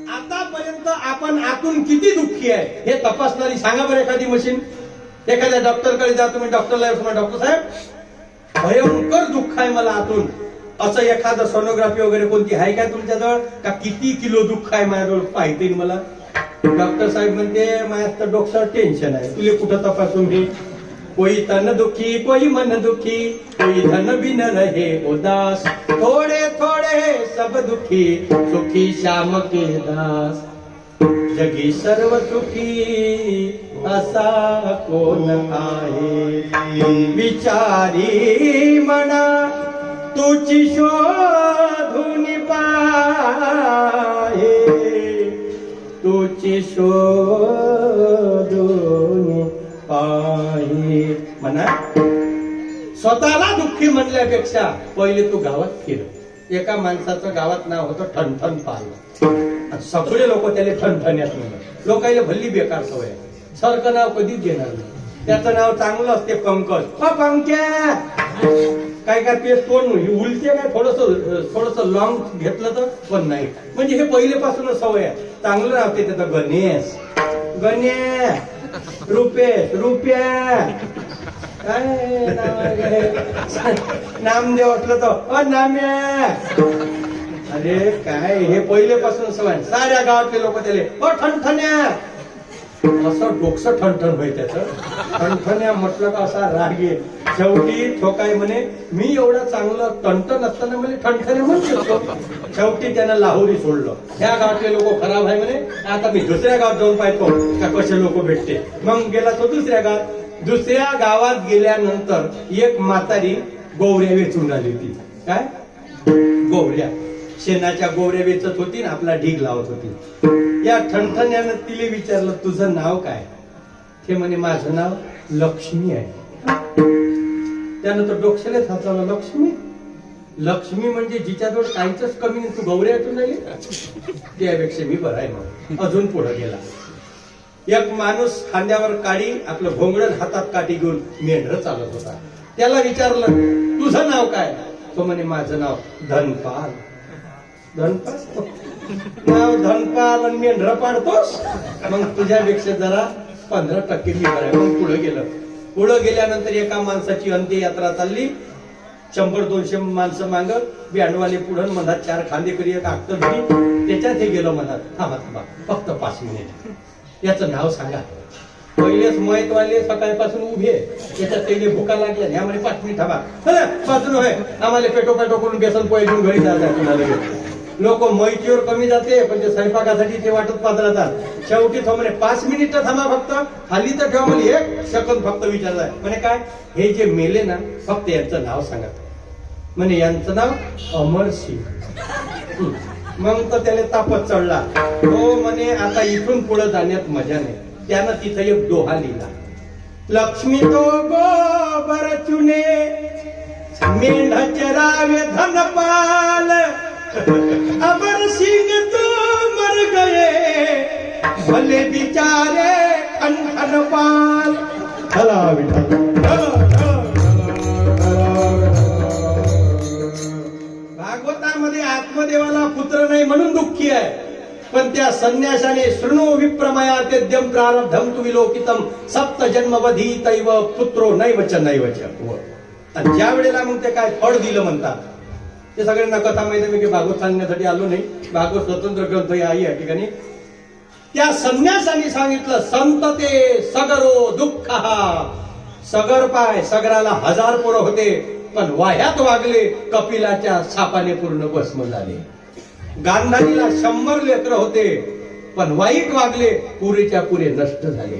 आतापर्यंत आपण आतून किती दुःखी आहे हे तपासणारी सांगा बरं एखादी मशीन. एखाद्या डॉक्टरकडे जा तुम्ही, डॉक्टरला डॉक्टर साहेब भयंकर दुःख आहे मला आतून, असं एखादं सोनोग्राफी वगैरे कोणती आहे काय तुमच्याजवळ का किती किलो दुःख आहे माझ्याजवळ पाहता येईल मला. डॉक्टर साहेब म्हणते माझ्या तर डोक्यावर टेन्शन आहे, तुला कुठं तपासून घे. कोई तन दुखी कोई मन दुखी कोई धन बिन रहे उदास, थोड़े थोड़े सब दुखी सुखी श्याम के दास. जगी सर्व सुखी असा कोण आहे, विचारी मना तुझी शोधून पाहे, तुझी शोधून पाहे. म्हणा स्वतःला दुःखी म्हणल्यापेक्षा पहिले तू गावात फिर. एका माणसाचं गावात नाव होतं ठणठण पाल. सगळे लोक त्याला ठणठण्यात म्हणतात. लोकांना भल्ली बेकार सवय आहे, सारखं नाव कधीच घेणार नाही. त्याचं नाव चांगलं असते पंकज. पंक्या काय काय ते तोंड उलटे काय थोडस लॉंग घेतलं तर पण नाही. म्हणजे हे पहिलेपासूनच सवय आहे. चांगलं नाव ते त्याचं गणेश, गणेश, रुपेश, रुपया, काय नामदेव असलं तर नाम्या. अरे काय हे पहिलेपासून सवय. साऱ्या गावातले लोक त्याले ठणठण्या असं डोकसं ठणठण होईल त्याचं. ठणठण्या म्हटलं का असा राग येईल. शेवटी ठोकाय म्हणे मी एवढं चांगलं टणटण असताना म्हणजे ठणठण्या म्हणतो. शेवटी त्यानं लाहोरी सोडलं. ह्या गावातले लोक खराब आहे म्हणे, आता मी दुसऱ्या गावात जाऊन पाहतो का कसे लोक भेटते. मग गेला तो दुसऱ्या गावात. दुसऱ्या गावात गेल्यानंतर एक म्हातारी गोवऱ्या वेचून राहिली होती. काय गोवऱ्या, शेणाच्या गोवऱ्या वेचत होती ना आपला ढीग लावत होती. या ठणठण्यानं तिले विचारलं तुझं नाव काय. ते म्हणे माझं नाव लक्ष्मी आहे. त्यानं तर डोक्यालाच हाताला लक्ष्मी. लक्ष्मी म्हणजे जिच्याजवळ काहीच कमी नाही, तू गौऱ्या येतून राहिली त्यापेक्षा मी बरं आहे. मग अजून पुढे गेला. एक माणूस खांद्यावर काडी आपलं घोंगडं हातात काठी घेऊन मेंढर चालत होता. त्याला विचारलं तुझं नाव काय. तो म्हणे माझं नाव धनपाल. धनपाल नाव धनपाल आणि मेंढर पाडतोस, मग तुझ्यापेक्षा जरा 15% मी बरं आहे. मग पुढे गेलं. पुढे गेल्यानंतर एका माणसाची अंत्ययात्रा चालली. 100-200 माणसं माग बँडवाले पुढं म्हणतात 4 खांदेकरी एक आकतर धरी. त्याच्यात हे गेलो म्हणतात थांबा थांबा फक्त 5 मिनिट. याचं नाव सांगा. पहिलेच मयतवाले सकाळपासून उभे, त्याच्यात त्याला भुका लागल्या. ह्यामध्ये 5 मिनिट थांबा. बाजून होय आम्हाला पेटो करून बेसन पोहे घेऊन घरी जायचं. लोक मैतीवर कमी जाते पण ते स्वयंपाकासाठी ते वाटत पाहतात. शेवटी तो म्हणे 5 मिनिट थांबा फक्त. खाली तर ठेवा म्हणजे 1 सेकंद फक्त विचारलाय. म्हणे काय हे जे मेले ना फक्त यांचं नाव सांगा. म्हणे यांचं नाव अमरसिंग. मग तर त्याला तापच चढला. तो म्हणे आता इथून पुढे जाण्यात मजा नाही. त्यानं तिथं एक दोहा लिहिला. लक्ष्मी तो गोबर चुने, मेंढ चरावे धनपाल, अमर सिंह तो मर गए, भले बिचारे कंठनपाल. चला विठ्ठल. भागवतामध्ये आत्मदेवाला पुत्र नाही म्हणून दुःखी आहे, पण त्या संन्यासाने शृणु विप्रमया तेद्यम प्रारब्धम तु विलोकितम सप्त जन्मवधी तैव पुत्रो नैवच नैवच. आणि ज्या वेळेला मग ते काय फळ दिलं म्हणतात, ते सगळ्यांना कथा माहिती. मी भागवत सांगण्यासाठी आलो नाही, भागवत स्वतंत्र ग्रंथ आहे या ठिकाणी. त्या संन्यासाने सांगितलं संतते सगरो दुःख. सगर पाय, सगराला 1000 पोरं होते, पण वाह्यात वागले, कपिलाच्या सापाने पूर्ण भस्म झाले. गांधारीला 100 लेकरं होते, पण वाईट वागले, पुरेच्या पुरे नष्ट झाले.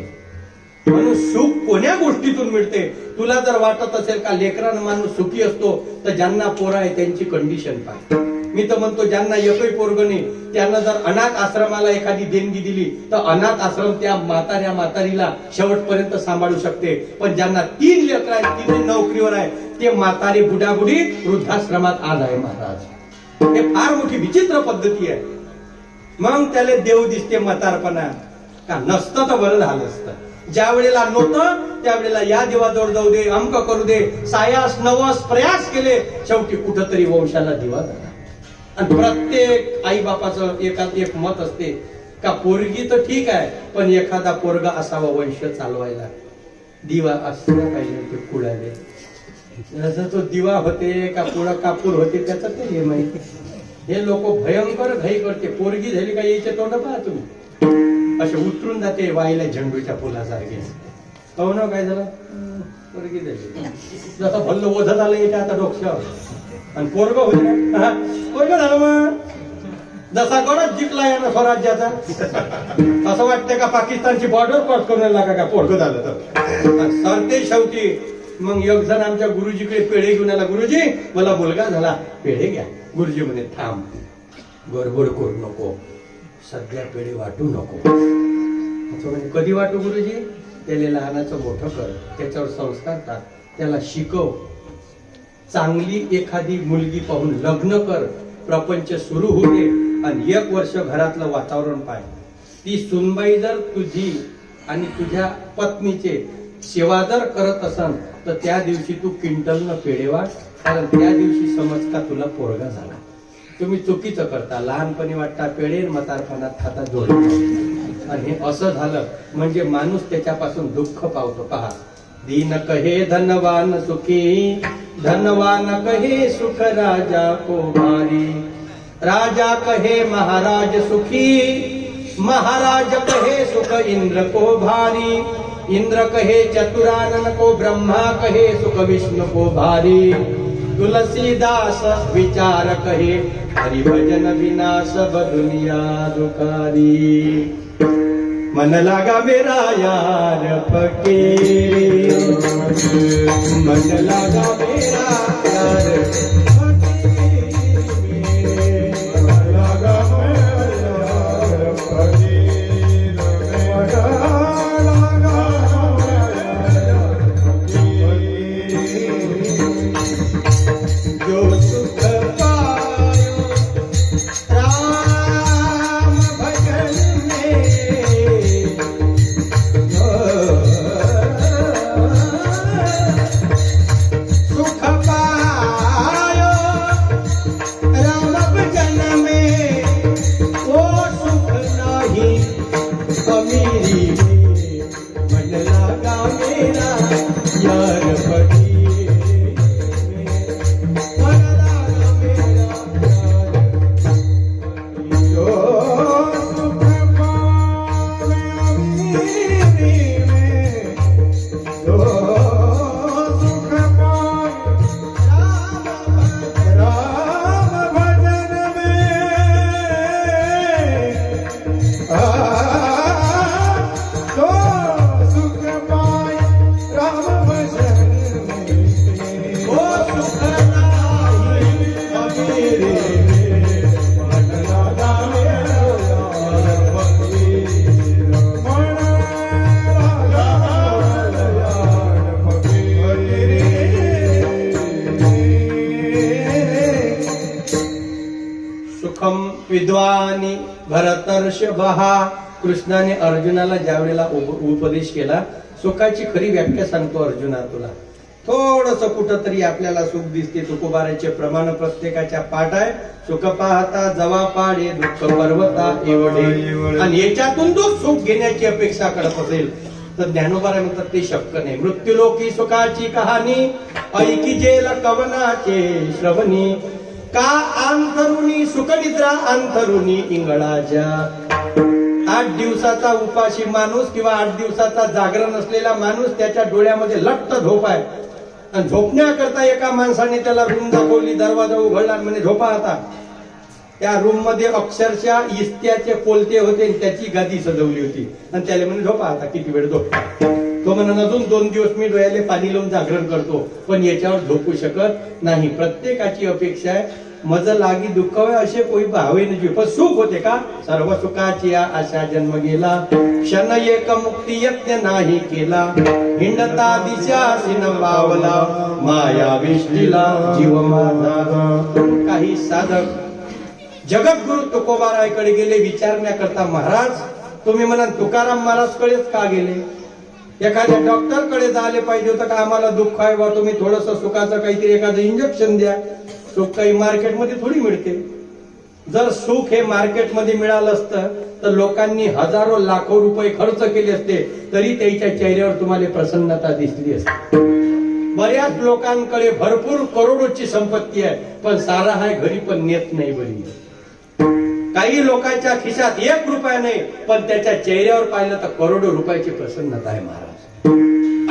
म्हणून सुख कोण्या गोष्टीतून मिळते? तुला जर वाटत असेल का लेकरानं माणूस सुखी असतो, तर ज्यांना पोरं आहे त्यांची कंडिशन पाहिजे. मी तर म्हणतो ज्यांना एकही पोरग नाही, त्यांना जर अनाथ आश्रमाला एखादी देणगी दिली, तर अनाथ आश्रम त्या म्हातारीला शेवटपर्यंत सांभाळू शकते. पण ज्यांना 3 लेकरं आहेत, 3 नोकरीवर आहे, ते म्हातारी बुडाबुडी वृद्धाश्रमात आज आहे महाराज. हे फार मोठी विचित्र पद्धती आहे. मग त्याला देव दिसते म्हातारपणा का? नसतं तर बरं झालं असतं. ज्या वेळेला नव्हतं त्यावेळेला या देवाजवळ जाऊ दे, अमक करू दे, सायास नवस प्रयास केले, शेवटी कुठंतरी वंशाला दिवा झाला. आणि प्रत्येक आई बापाचं एक मत असते का पोरगी तर ठीक आहे, पण एखादा पोरगा असावा वंश चालवायला. दिवा असला पाहिजे ते कुडाले. जसं तो दिवा होते का पुढं कापूर होते त्याचं ते हे माहिती. हे लोक भयंकर घाई करते. पोरगी झाली का यायचे तोंड पहा तुम्ही, असे उतरून जाते वाईला झेंडूच्या फुलासारखे. हो ना, काय झालं? पोरगी झाली. जसं भल्ल ओझ झालं याच्या आता डोक्यावर. आणि पोरग होईल ना, पोरग झालं मग जसा गडच जिंकला या स्वराज्याचा. असं वाटतं का पाकिस्तानची बॉर्डर क्रॉस करून लागा का पोरग झालं तर? सरते शेवटी मग एक जण आमच्या गुरुजीकडे पेढे घेऊन आला. गुरुजी मला मुलगा झाला, पेढे घ्या. गुरुजी म्हणे थांब, गडबड करू नको, सध्या पेढे वाटू नको. म्हणजे कधी वाटू गुरुजी? त्याला लहानाचं मोठं कर, त्याच्यावर संस्कार टाक, त्याला शिकव, चांगली एखादी मुलगी पाहून लग्न कर, प्रपंच सुरू होऊ दे, आणि 1 वर्ष घरातलं वातावरण पाय. ती सुनबाई जर तुझी आणि तुझ्या पत्नीचे सेवा जर करत असन, तर त्या दिवशी तू क्विंटलनं पेढे वाट, कारण त्या दिवशी समज का तुला पोरगा झाला. तुम्ही चुकीचं करता. लहानपणी वाटता पेढे, म्हातारपणात खाता जोड. आणि हे असं झालं म्हणजे माणूस त्याच्यापासून दुःख पावतो. पहा, दीन कहे धनवान सुखी, धनवान कहे सुख राजा को भारी, राजा कहे महाराज सुखी, महाराज कहे सुख इंद्र को भारी, इंद्र कहे चतुरानन को, ब्रह्मा कहे सुख विष्णु को भारी, तुलसीदास विचार कहे हरि भजन बिना सब दुनिया दुखारी. मन लगा मेरा यार फकीर, मन लगा मेरा यार फकीर, मन लगा मेरा यार फकीर, मन लगा मेरा फकीर. जो सुख पायो राम भजन में, सुख विद्वानी भरतर्षभा. कृष्णाने अर्जुनाला ज्या वेळेला उपदेश केला, सुखाची खरी व्याख्या सांगतो अर्जुना तुला. थोडस कुठंतरी आपल्याला सुख दिसते, तुकोबाराचे प्रमाण प्रत्येकाच्या पाठ आहे. सुख पाहता जवा पाडे दुःख पर्वता एवढे. आणि याच्यातून तो सुख घेण्याची अपेक्षा करत असेल तर ज्ञानोबा म्हणतात ते शक्य नाही. मृत्यूलोकी सुखाची कहाणी ऐकिजेल कवनाचे श्रवणी. का अंतरुणी सुखनिद्रा अंतरुणी इंगळाच्या. 8 दिवसाचा उपाशी माणूस किंवा 8 दिवसाचा जागरण असलेला माणूस, त्याच्या डोळ्यामध्ये लट्ट झोप आहे. आणि झोपण्याकरता एका माणसाने त्याला रूम दाखवली, दरवाजा उघडला म्हणे झोपा आता. त्या रूम मध्ये अक्षरशः इस्त्याचे कोलते होते, त्याची गादी सजवली होती आणि त्याला म्हणे झोपा आता, किती वेळ झोपता. तो म्हणून अजून 2 दिवस मी डोळ्याले पाणी लावून जागरण करतो, पण याच्यावर झोपू शकत नाही. प्रत्येकाची अपेक्षा आहे मज लागी दुःखवे असे कोई भावे नजी. पण सुख होते का? सर्व सुखाची आशा जन्म गेला. क्षण एक मुक्ती यज्ञ नाही केला. हिंडता दिशासीन पावला माया विष्टीला जीव माझा. काही साधक जगद्गुरु तुकोबारायकडे गेले विचारण्याकरता. महाराज तुम्ही म्हणा तुकाराम महाराज कडेच का गेले? एखाद्या डॉक्टर कडे जायला पाहिजे होतं का? आम्हाला दुःख आहे बा, तुम्ही थोडस सुखाचं काहीतरी एखादं इंजेक्शन द्या. सुख काही मार्केटमध्ये थोडी मिळते. जर सुख हे मार्केटमध्ये मिळालं असतं तर लोकांनी हजारो लाखो रुपये खर्च केले असते, तरी त्याच्या चेहऱ्यावर तुम्हाला प्रसन्नता दिसली असते. बऱ्याच लोकांकडे भरपूर करोडोची संपत्ती आहे, पण सारा हाय घरी पण नेत नाही बरी. काही लोकांच्या खिशात 1 रुपया नाही, पण त्याच्या चेहऱ्यावर पाहिलं तर करोडो रुपयाची प्रसन्नता आहे महाराज.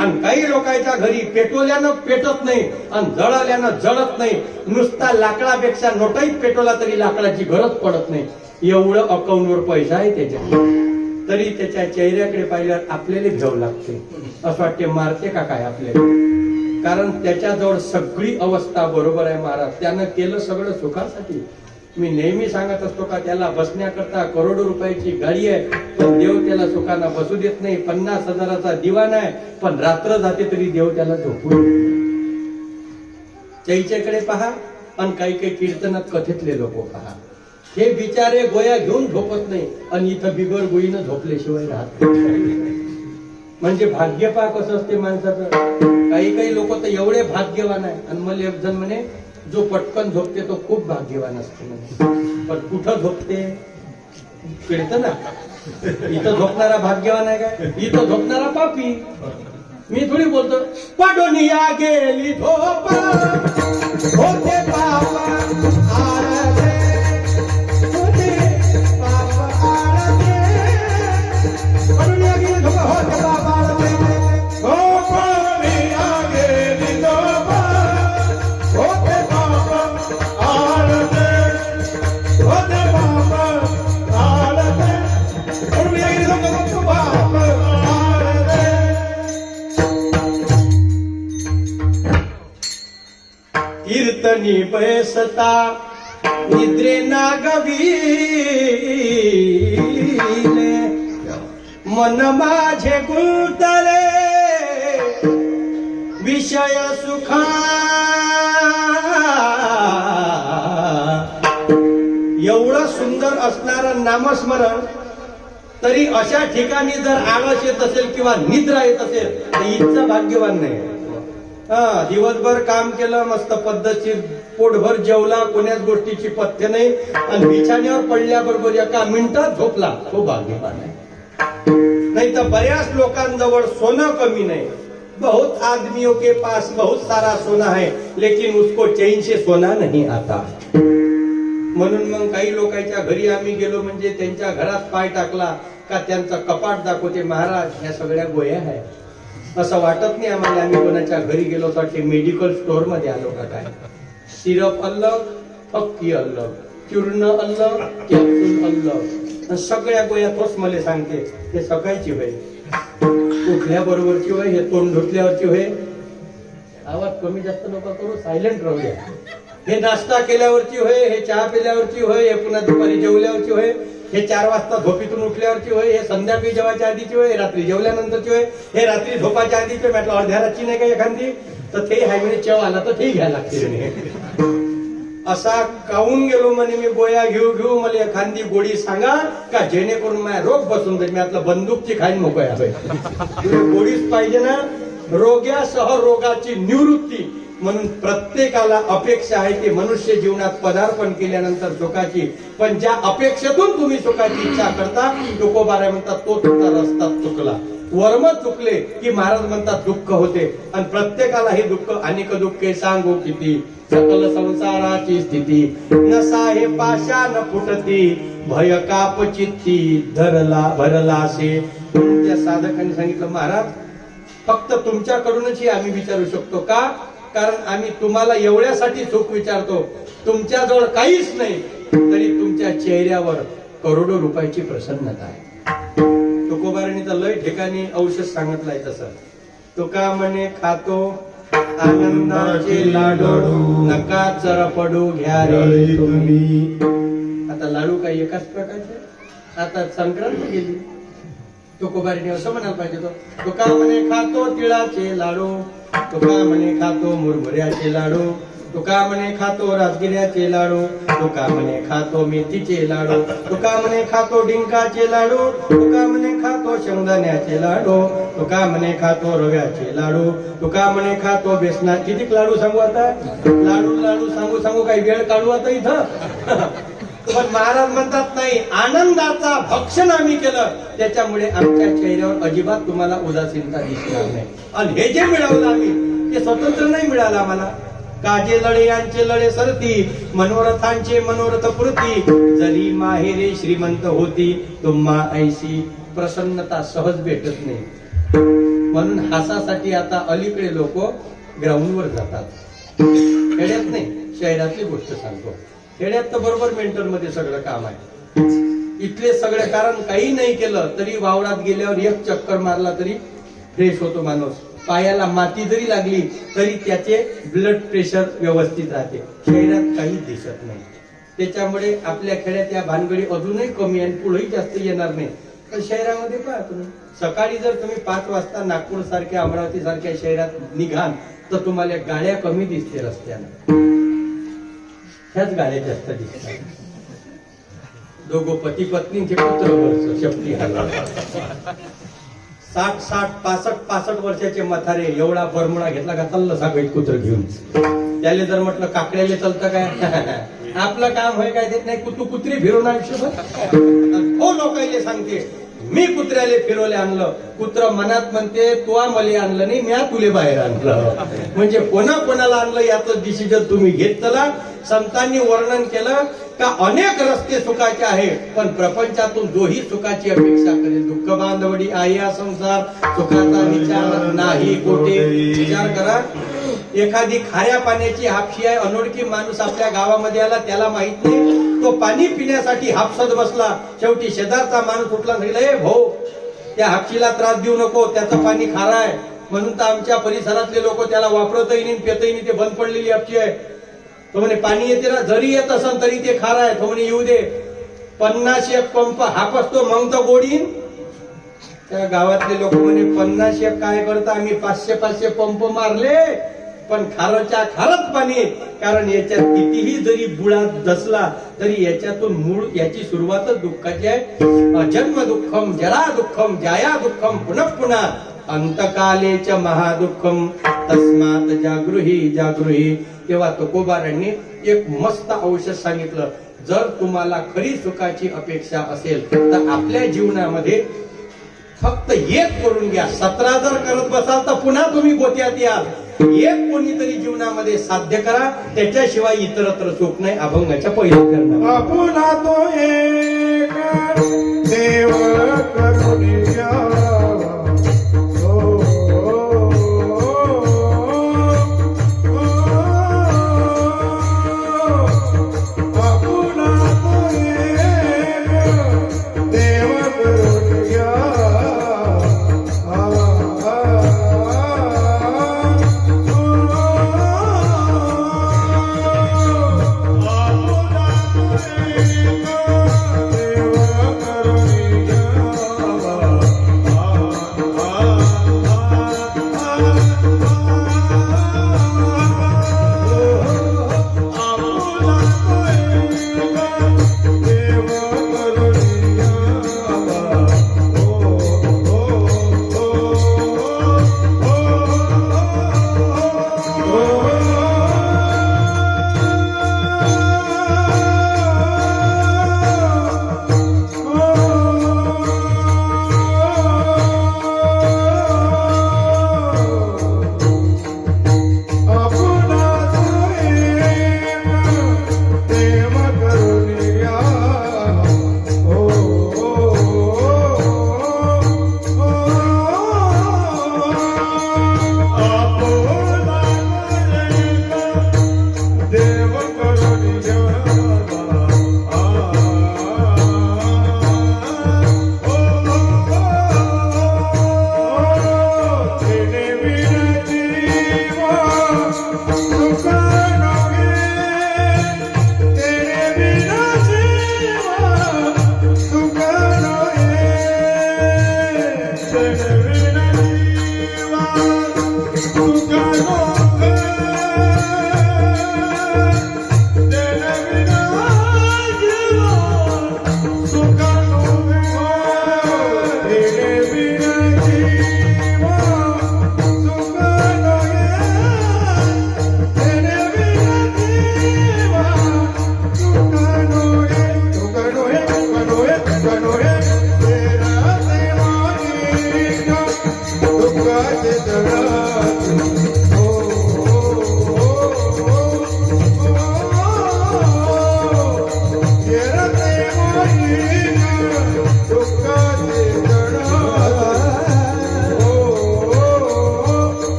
आणि काही लोकांच्या घरी पेटवल्यानं पेटत नाही आणि जळाल्यानं जळत नाही. नुसता लाकडापेक्षा नोटाईत पेटवला तरी लाकडाची गरज पडत नाही. एवढं अकाउंटवर पैसा आहे त्याच्या, तरी त्याच्या चेहऱ्याकडे पाहिल्यावर आपल्याला घ्यावं लागते. असं वाटते मारते का काय आपल्याला. कारण त्याच्याजवळ सगळी अवस्था बरोबर आहे महाराज. त्यानं केलं सगळं सुखासाठी. मी नेहमी सांगत असतो का त्याला बसण्याकरता करोडो रुपयाची गाडी आहे, पण देव त्याला सुखाना बसू देत नाही. 50,000चा दिवाण आहे, पण रात्र जाते तरी देव त्याला झोपू. चैच्याकडे पहा आणि काही काही कीर्तनात कथेतले लोक पहा. हे बिचारे गोया घेऊन झोपत नाही आणि इथं बिगर गोईनं झोपल्याशिवाय राहत. म्हणजे भाग्य पहा कसं असते माणसाचं. काही काही लोक तर एवढे भाग्यवान आहे. आणि मला एक जण म्हणे जो पटकन झोपते तो खूप भाग्यवान असतो म्हणे. पण कुठं झोपते कळतं ना. इथं झोपणारा भाग्यवान आहे काय? इथं झोपणारा पापी. मी थोडी बोलतो पाडोनिया गेली झोपा होते पापा आळते होते पापा आळते. पाडोनिया गेली झोपा होते पापा आळते. कीर्तनी बैसता निद्रे नागवीले. मन माझे गुंतले विषय सुखा. एवढं सुंदर असणारं नामस्मरण तरी अशा ठिकाणी जर आळस येत असेल किंवा निद्रा येत असेल तर इतकं भाग्यवान नाही. दिवसभर काम केलं, मस्त पद्धतशीर पोटभर जेवला, कोण्याच गोष्टीची पथ्य नाही आणि बिछाण्यावर पडल्याबरोबर एका मिनिटात झोपला, तो भाग्यवान आहे. नाही तर बऱ्याच लोकांजवळ सोनं कमी नाही. बहुत आदमियों के पास बहुत सारा सोना है, लेकिन उसको चैन से सोना नहीं आता. म्हणून मग काही लोकांच्या घरी आम्ही गेलो म्हणजे त्यांच्या घरात पाय टाकला का त्यांचं कपाट दाखवते. महाराज ह्या सगळ्या गोया आहे. असं वाटत नाही आम्हाला आम्ही कोणाच्या घरी गेलो तर ते मेडिकल स्टोर मध्ये आलो का काय. सिरप अलग, फक्की अलग, चूर्ण अलग, कॅप्सूल अलग, सगळ्या गोया तोच मला सांगते. हे सकाळची होय, उठल्या बरोबरची होय, हे तोंड धुतल्यावरची होय. आवाज कमी जास्त नका करू, सायलेंट राहू द्या. हे नाश्ता केल्यावरची होय, हे चहा पिल्यावरची होय, हे पुन्हा दुपारी जेवल्यावरची होय, हे 4 वाजता झोपीतून उठल्यावरची होय, हे संध्याकाळी जेवायच्या आधीची होय, रात्री जेवल्यानंतरची होय, हे रात्री झोपायच्या आधीची म्हटलं अर्ध्या रातची नाही का एखादी तर ते हाय म्हणजे चव आला तर ते घ्यायला लागते. असा काऊन गेलो म्हणे मी गोया घेऊ मला एखादी गोळी सांगा का जेणेकरून माझ्या रोग बसून जाईल. मी आपलं बंदूकची खाईन मोकळ्या गोळीच पाहिजे ना. रोग्यासह रोगाची निवृत्ती म्हणून प्रत्येकाला अपेक्षा आहे की मनुष्य जीवनात पदार्पण केल्यानंतर सुखाची, पण ज्या अपेक्षेतून तुम्ही सुखाची इच्छा करता तुकोबाराय म्हणतात तो तुमचा रस्ता चुकला. वर्म चुकले की महाराज म्हणतात दुःख होते. आणि प्रत्येकाला हे दुःख अनेक दुःखे सांगू किती, सकल संसाराची स्थिती नसा हे पाषाण फुटती, भय काप चित्ती भरला असे. त्या साधकांनी सांगितलं महाराज फक्त तुमच्याकडूनच ही आम्ही विचारू शकतो का, कारण आम्ही तुम्हाला एवढ्यासाठी सुख विचारतो, तुमच्याजवळ काहीच नाही तरी तुमच्या चेहऱ्यावर करोडो रुपयाची प्रसन्नता आहे. तुकोबारांनी तर लय ठिकाणी औषध सांगितलंय तसं. तुका म्हणे खातो आनंदाचे लाडू, नका चरपडू घ्या रे तुम्ही. आता लाडू काही एकाच प्रकारचे. आता संक्रांत गेली, तुकोबारीने असं म्हणायला पाहिजे तुका म्हणे खातो तिळाचे लाडू, तुका म्हणे खातो मुरमुऱ्याचे लाडू, तुका म्हणे खातो राजगिऱ्याचे लाडू, तुका म्हणे खातो मेथीचे लाडू, तुका म्हणे खातो डिंकाचे लाडू, तुका म्हणे खातो शेंगदाण्याचे लाडू, तुका म्हणे खातो रव्याचे लाडू, तुका म्हणे खातो बेसना. किती लाडू सांगू आता, लाडू सांगू काही वेळ काढू आता इथं. पण महाराज म्हणतात नाही, आनंदाचा भक्षण आम्ही केलं त्याच्यामुळे आमच्या चेहऱ्यावर अजिबात तुम्हाला उदासीनता दिसणार नाही. आणि हे जे मिळवलं आम्ही ते स्वतंत्र नाही मिळालं आम्हाला. काजे लढे यांचे लढे सरती, मनोरथांचे मनोरथ पुरती, जरी माहेरे श्रीमंत होती तुम्हा ऐशी प्रसन्नता सहज भेटत नाही. म्हणून हासासाठी आता अलीकडे लोक ग्राउंडवर जातात. खेड्यात नाही, शहरातली गोष्ट सांगतो. खेड्यात तर बरोबर मेंटल मध्ये सगळं काम आहे. इथले सगळे, कारण काही नाही केलं तरी वावरात गेल्यावर एक चक्कर मारला तरी फ्रेश होतो माणूस. पायाला माती जरी लागली तरी त्याचे ब्लड प्रेशर व्यवस्थित राहते. शहरात काही दिसत नाही. त्याच्यामुळे आपल्या खेड्यात या भानगडी अजूनही कमी आणि पुढेही जास्त येणार नाही. पण शहरामध्ये पहा तुम्ही, सकाळी जर तुम्ही 5 वाजता नागपूर सारख्या अमरावती सारख्या शहरात निघाल तर तुम्हाला गाड्या कमी दिसते रस्त्याने, ह्याच गाड्या जास्त दिसतात. दोघं पती पत्नीचे पुत्र वर्ष शेपटी हल्ला 60-65 वर्षाचे म्हातारे एवढा बरमुडा घेतला का चाललं सागळीत कुत्र घेऊन. त्याला जर म्हटलं काकड्याला चालतं काय, आपलं काम होय काय देत नाही, तू कुत्री फिरवून आयुष्यभर. हो लोकांना सांगते मी कुत्र्याले फिरवले आणलं, कुत्र मनात म्हणते तू मले आणलं नाही, म्या तुले बाहेर आणलं. म्हणजे कोणाला आणलं याचं डिसिजन तुम्ही घेत चला. संतांनी वर्णन केलं का अनेक रस्ते सुखाचे आहे, पण प्रपंचातून जोही सुखाची अपेक्षा करेल दुःख बांधवडी आहे हा संसार, सुखाचा विचार नाही कोठे. विचार करा, एखादी खाऱ्या पाण्याची हापशी आहे, अनोळखी माणूस आपल्या गावामध्ये आला, त्याला माहित नाही, तो पाणी पिण्यासाठी हापसत बसला. शेवटी शेजारचा माणूस उठला, सांगितलं भाऊ त्या हापशीला त्रास देऊ नको, त्याचं पाणी खारं आहे. म्हणून तर आमच्या परिसरातले लोक त्याला वापरतही नाही पेतही नाही, ते बंद पडलेली हापशी आहे. तो म्हणे पाणी येते ना, जरी येत असेल तरी ते खारं आहे. तो म्हणे येऊ दे, 50 पंप हापसतो मग तर गोडीन. त्या गावातले लोक म्हणे 50 काय करता, आम्ही 500 पंप मारले पण खारच्या खारच पाणी. कारण याच्यात कितीही जरी बुडा दसला तरी याच्यातून मूळ याची सुरुवातच दुःखाची आहे. अजन्म दुःखम जरा दुःखम जाया दुःखम पुनः पुन्हा अंतकालेच महादुःखम तस्मात जागृही. तेव्हा तुकोबारांनी एक मस्त औषध सांगितलं. जर तुम्हाला खरी सुखाची अपेक्षा असेल तर आपल्या जीवनामध्ये फक्त एक करून घ्या. 17 जर करत बसाल तर पुन्हा तुम्ही गोत्यात याल. एक कोणीतरी जीवनामध्ये साध्य करा, त्याच्याशिवाय इतरत्र सुख नाही. अभंगाच्या पहिल्या करणार पुन्हा तो एक देव करुणी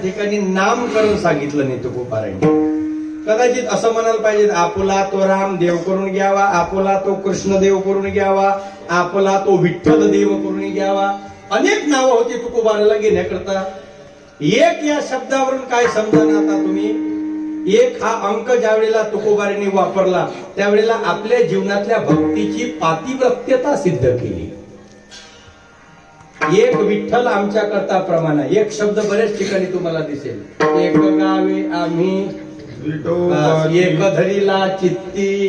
ठिकाणी नामकरण सांगितलं नाही तुकोबारांनी. कदाचित असं म्हणायला पाहिजे, आपुला तो राम देव करून घ्यावा, आपुला तो कृष्ण देव करून घ्यावा, आपला तो विठ्ठल देव करून घ्यावा. अनेक नावं होती तुकोबाराला घेण्याकरता. एक या शब्दावरून काय समजा ना आता तुम्ही, एक हा अंक ज्या वेळेला तुकोबारांनी वापरला त्यावेळेला आपल्या जीवनातल्या भक्तीची पातिव्रत्यता सिद्ध केली. एक विठ्ठल आमच्या करता प्रमाण. एक शब्द बरेच ठिकाणी तुम्हाला दिसेल, एक गावे आम्ही, एक धरीला चित्ती,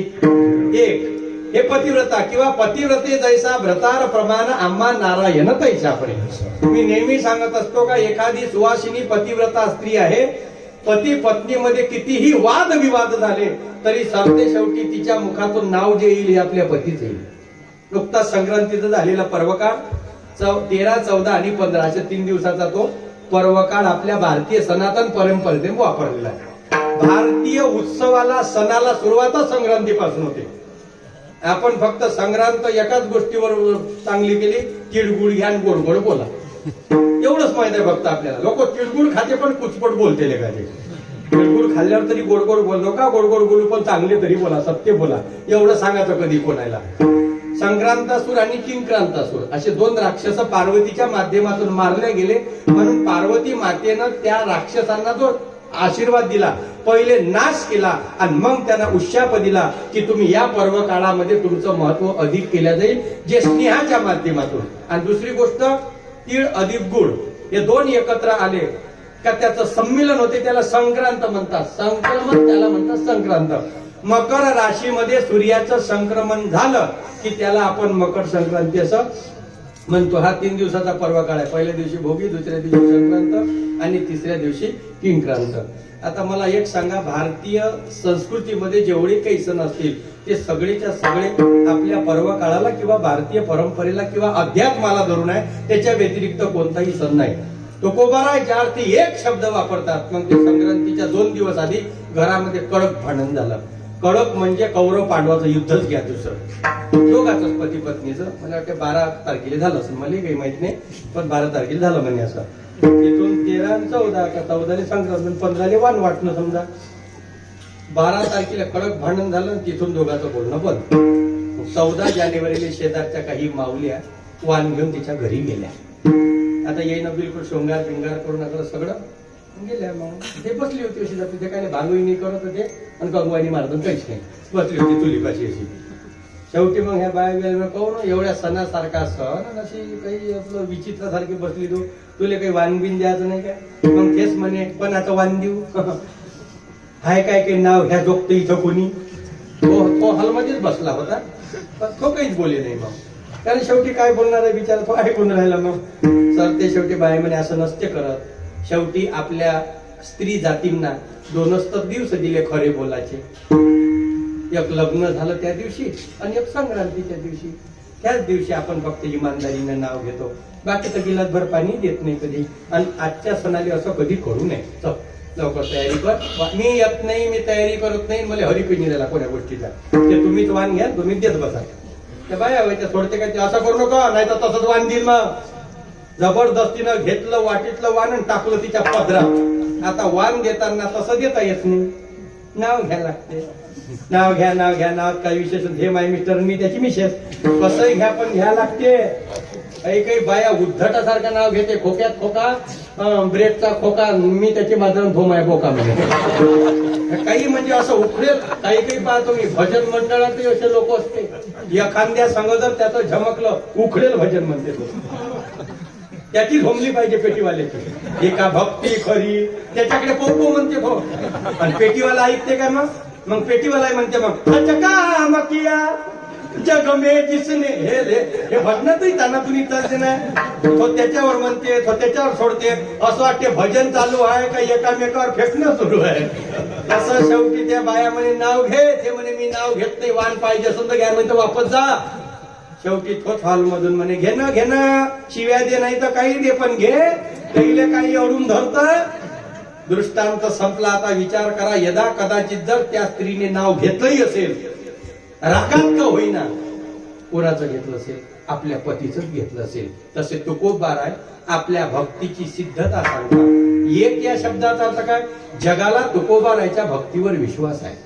एक. हे पतिव्रता किंवा पतिव्रते जैसा भ्रतार प्रमाण आम्हा नारायण तैसापणे. मी नेहमी सांगत असतो का एखादी सुवासिनी पतिव्रता स्त्री आहे, पती पत्नीमध्ये कितीही वाद विवाद झाले तरी सरते शेवटी तिच्या मुखातून नाव जे येईल हे आपल्या पतीच येईल. नुकताच संक्रांतीचा झालेला पर्वकाळ 13, 14 आणि 15 अशा 3 दिवसाचा तो पर्वकाळ आपल्या भारतीय सनातन परंपरेने वापरलेला आहे. भारतीय उत्सवाला सणाला सुरुवातच संक्रांतीपासून होते. आपण फक्त संक्रांत एकाच गोष्टीवर चांगली केली, तिळगुळ घ्या आणि गोड गोड बोला, एवढंच माहित आहे फक्त आपल्याला. लोक तिळगुळ खाते पण कुचपट बोलते लेखाचे. तिळगुळ खाल्ल्यावर तरी गोड गोड बोल नका, गोड गोड बोलू पण चांगले तरी बोला, सत्य बोला, एवढं सांगायचं कधी कोणाला. संक्रांतासूर आणि किंक्रांतासूर असे 2 राक्षस पार्वतीच्या माध्यमातून मारले गेले, म्हणून पार्वती मातेनं त्या राक्षसांना जो आशीर्वाद दिला, पहिले नाश केला आणि मग त्यांना उशाप दिला की तुम्ही या पर्व काळामध्ये तुमचं महत्व अधिक केलं जाईल, जे स्नेहाच्या माध्यमातून. आणि दुसरी गोष्ट, तीळ अधिक गुळ हे 2 एकत्र आले का त्याचं संमिलन होते, त्याला संक्रांत म्हणतात. संक्रमण त्याला म्हणतात संक्रांत. मकर राशीमध्ये सूर्याचं संक्रमण झालं की त्याला आपण मकर संक्रांती असं म्हणतो. हा 3 दिवसाचा पर्व काळ आहे. पहिल्या दिवशी भोगी, दुसऱ्या दिवशी संक्रांत आणि तिसऱ्या दिवशी किंक्रांत. आता मला एक सांगा, भारतीय संस्कृतीमध्ये जेवढे काही सण असतील ते सगळेच्या सगळे आपल्या पर्व काळाला किंवा भारतीय परंपरेला किंवा अध्यात्माला धरून आहे, त्याच्या व्यतिरिक्त कोणताही सण नाही. तुकोबाराय ज्या अर्थी एक शब्द वापरतात, मग ते संक्रांतीच्या 2 दिवस आधी घरामध्ये कडक भांडण झालं. कडक म्हणजे कौरव पांडवाचं युद्धच घ्या, दुसरं दोघांच पती पत्नीचं. मला वाटतं 12 तारखेला झालं असं, मला काही माहित नाही, पण 12 तारखेला झालं म्हणे असं. तिथून 13 आणि 14 का 14 संक्रांत, 15 वाण वाटणं समजा. 12 तारखेला कडक भांडण झालं, तिथून दोघांचं बोलणं बंद. 14 जानेवारीला शेजारच्या काही माऊल्या वाण घेऊन तिच्या घरी गेल्या. आता येईन बिलकुल शृंगार बिंगार करून आता सगळं गेल्या. मग ते बसली होती अशी जाते, ते काय भांगोई नाही करत होते आणि कंगवानी मारत काहीच नाही, बसली होती चुलीपाशी अशी. शेवटी मग ह्या बाया गेल्या, कहून एवढ्या सणासारखा सण अशी काही आपलं विचित्रासारखी बसली, तुला काही वाण बिन द्यायचं नाही काय? मग तेच म्हणे, पण आता वाण देऊ हाय काय काही नाव ह्या जोगत इथं कोणी? तो हॉलमध्येच बसला होता, पण तो काहीच बोले नाही. मग कारण शेवटी काय बोलणार आहे बिचारा, तो ऐकून राहिला. मग सर ते शेवटी बाय म्हणे असं नसते करत. शेवटी आपल्या स्त्री जातींना 2च तर दिवस दिले खरे बोलाचे. एक लग्न झालं त्या दिवशी आणि एक संक्रांतीच्या दिवशी. त्याच दिवशी आपण फक्त इमानदारीनं नाव घेतो, बाकी तर गिलासभर पाणी देत नाही कधी. आणि आजच्या सणाला असं कधी करू नये. लवकर तयारी कर, मी येत नाही, मी तयारी करत नाही, मला हरिपी निघाला कोण्या गोष्टीचा, ते तुम्हीच वाण घ्या, तुम्हीच देत बसा. त्या बाया व्हायच्या सोडते काय, ते असं करू नका, नाही तर तसंच वाण देईल. मग जबरदस्तीनं घेतलं वाटीतलं वाण आणि टाकलं तिच्या पदरात. आता वाण देताना तसं देता येत नाही, नाव घ्या लागते. नाव घ्या, नाव घ्या, नाव काही विशेष हे माय मिस्टर मी त्याची मिसेस, कसंही घ्या पण घ्या लागते. काही काही बाया उद्धटासारखं नाव घेते, खोक्यात खोका, ब्रेडचा खोका, मी त्याची मात्र धोमाय बोका म्हणजे काही म्हणजे असं उखडेल. काही काही पाहतो मी भजन मंडळात असे लोक असते, एखाद्या संघ जर त्याचं झमकलं उखडेल भजन म्हणते तो, त्याची झोमली पाहिजे पेटीवाल्याची. एका भक्ती खरी त्याच्याकडे पोपो म्हणते तो, आणि पेटीवाला ऐकते काय? मग पेटीवाला म्हणते मग मकिया जग में जिसने हे भजनातही तानातून चालते नाही. तो त्याच्यावर म्हणते, तो त्याच्यावर सोडते, असं वाटते भजन चालू आहे का एकामेकावर फेकणं सुरू आहे. असं शेवटी त्या बाया म्हणे नाव घे, ते म्हणे मी नाव घेत नाही, वाण पाहिजे असं तर घ्या, म्हणतो वापस जा. शेवटी तोच हॉल मधून म्हणे घेणं शिव्या दे, नाही तर काही दे, पण घे, त्याला काही अडून धरत. दृष्टांत संपला. आता विचार करा, यदा कदाचित जर त्या स्त्रीने नाव घेतलंही असेल, रागात का होईना, कोणाचं घेतलं असेल? आपल्या पतीच घेतलं असेल. तसे तुकोबाराय आपल्या भक्तीची सिद्धता सांगतात. एक या शब्दाचा अर्थ काय? जगाला तुकोबारायच्या भक्तीवर विश्वास आहे.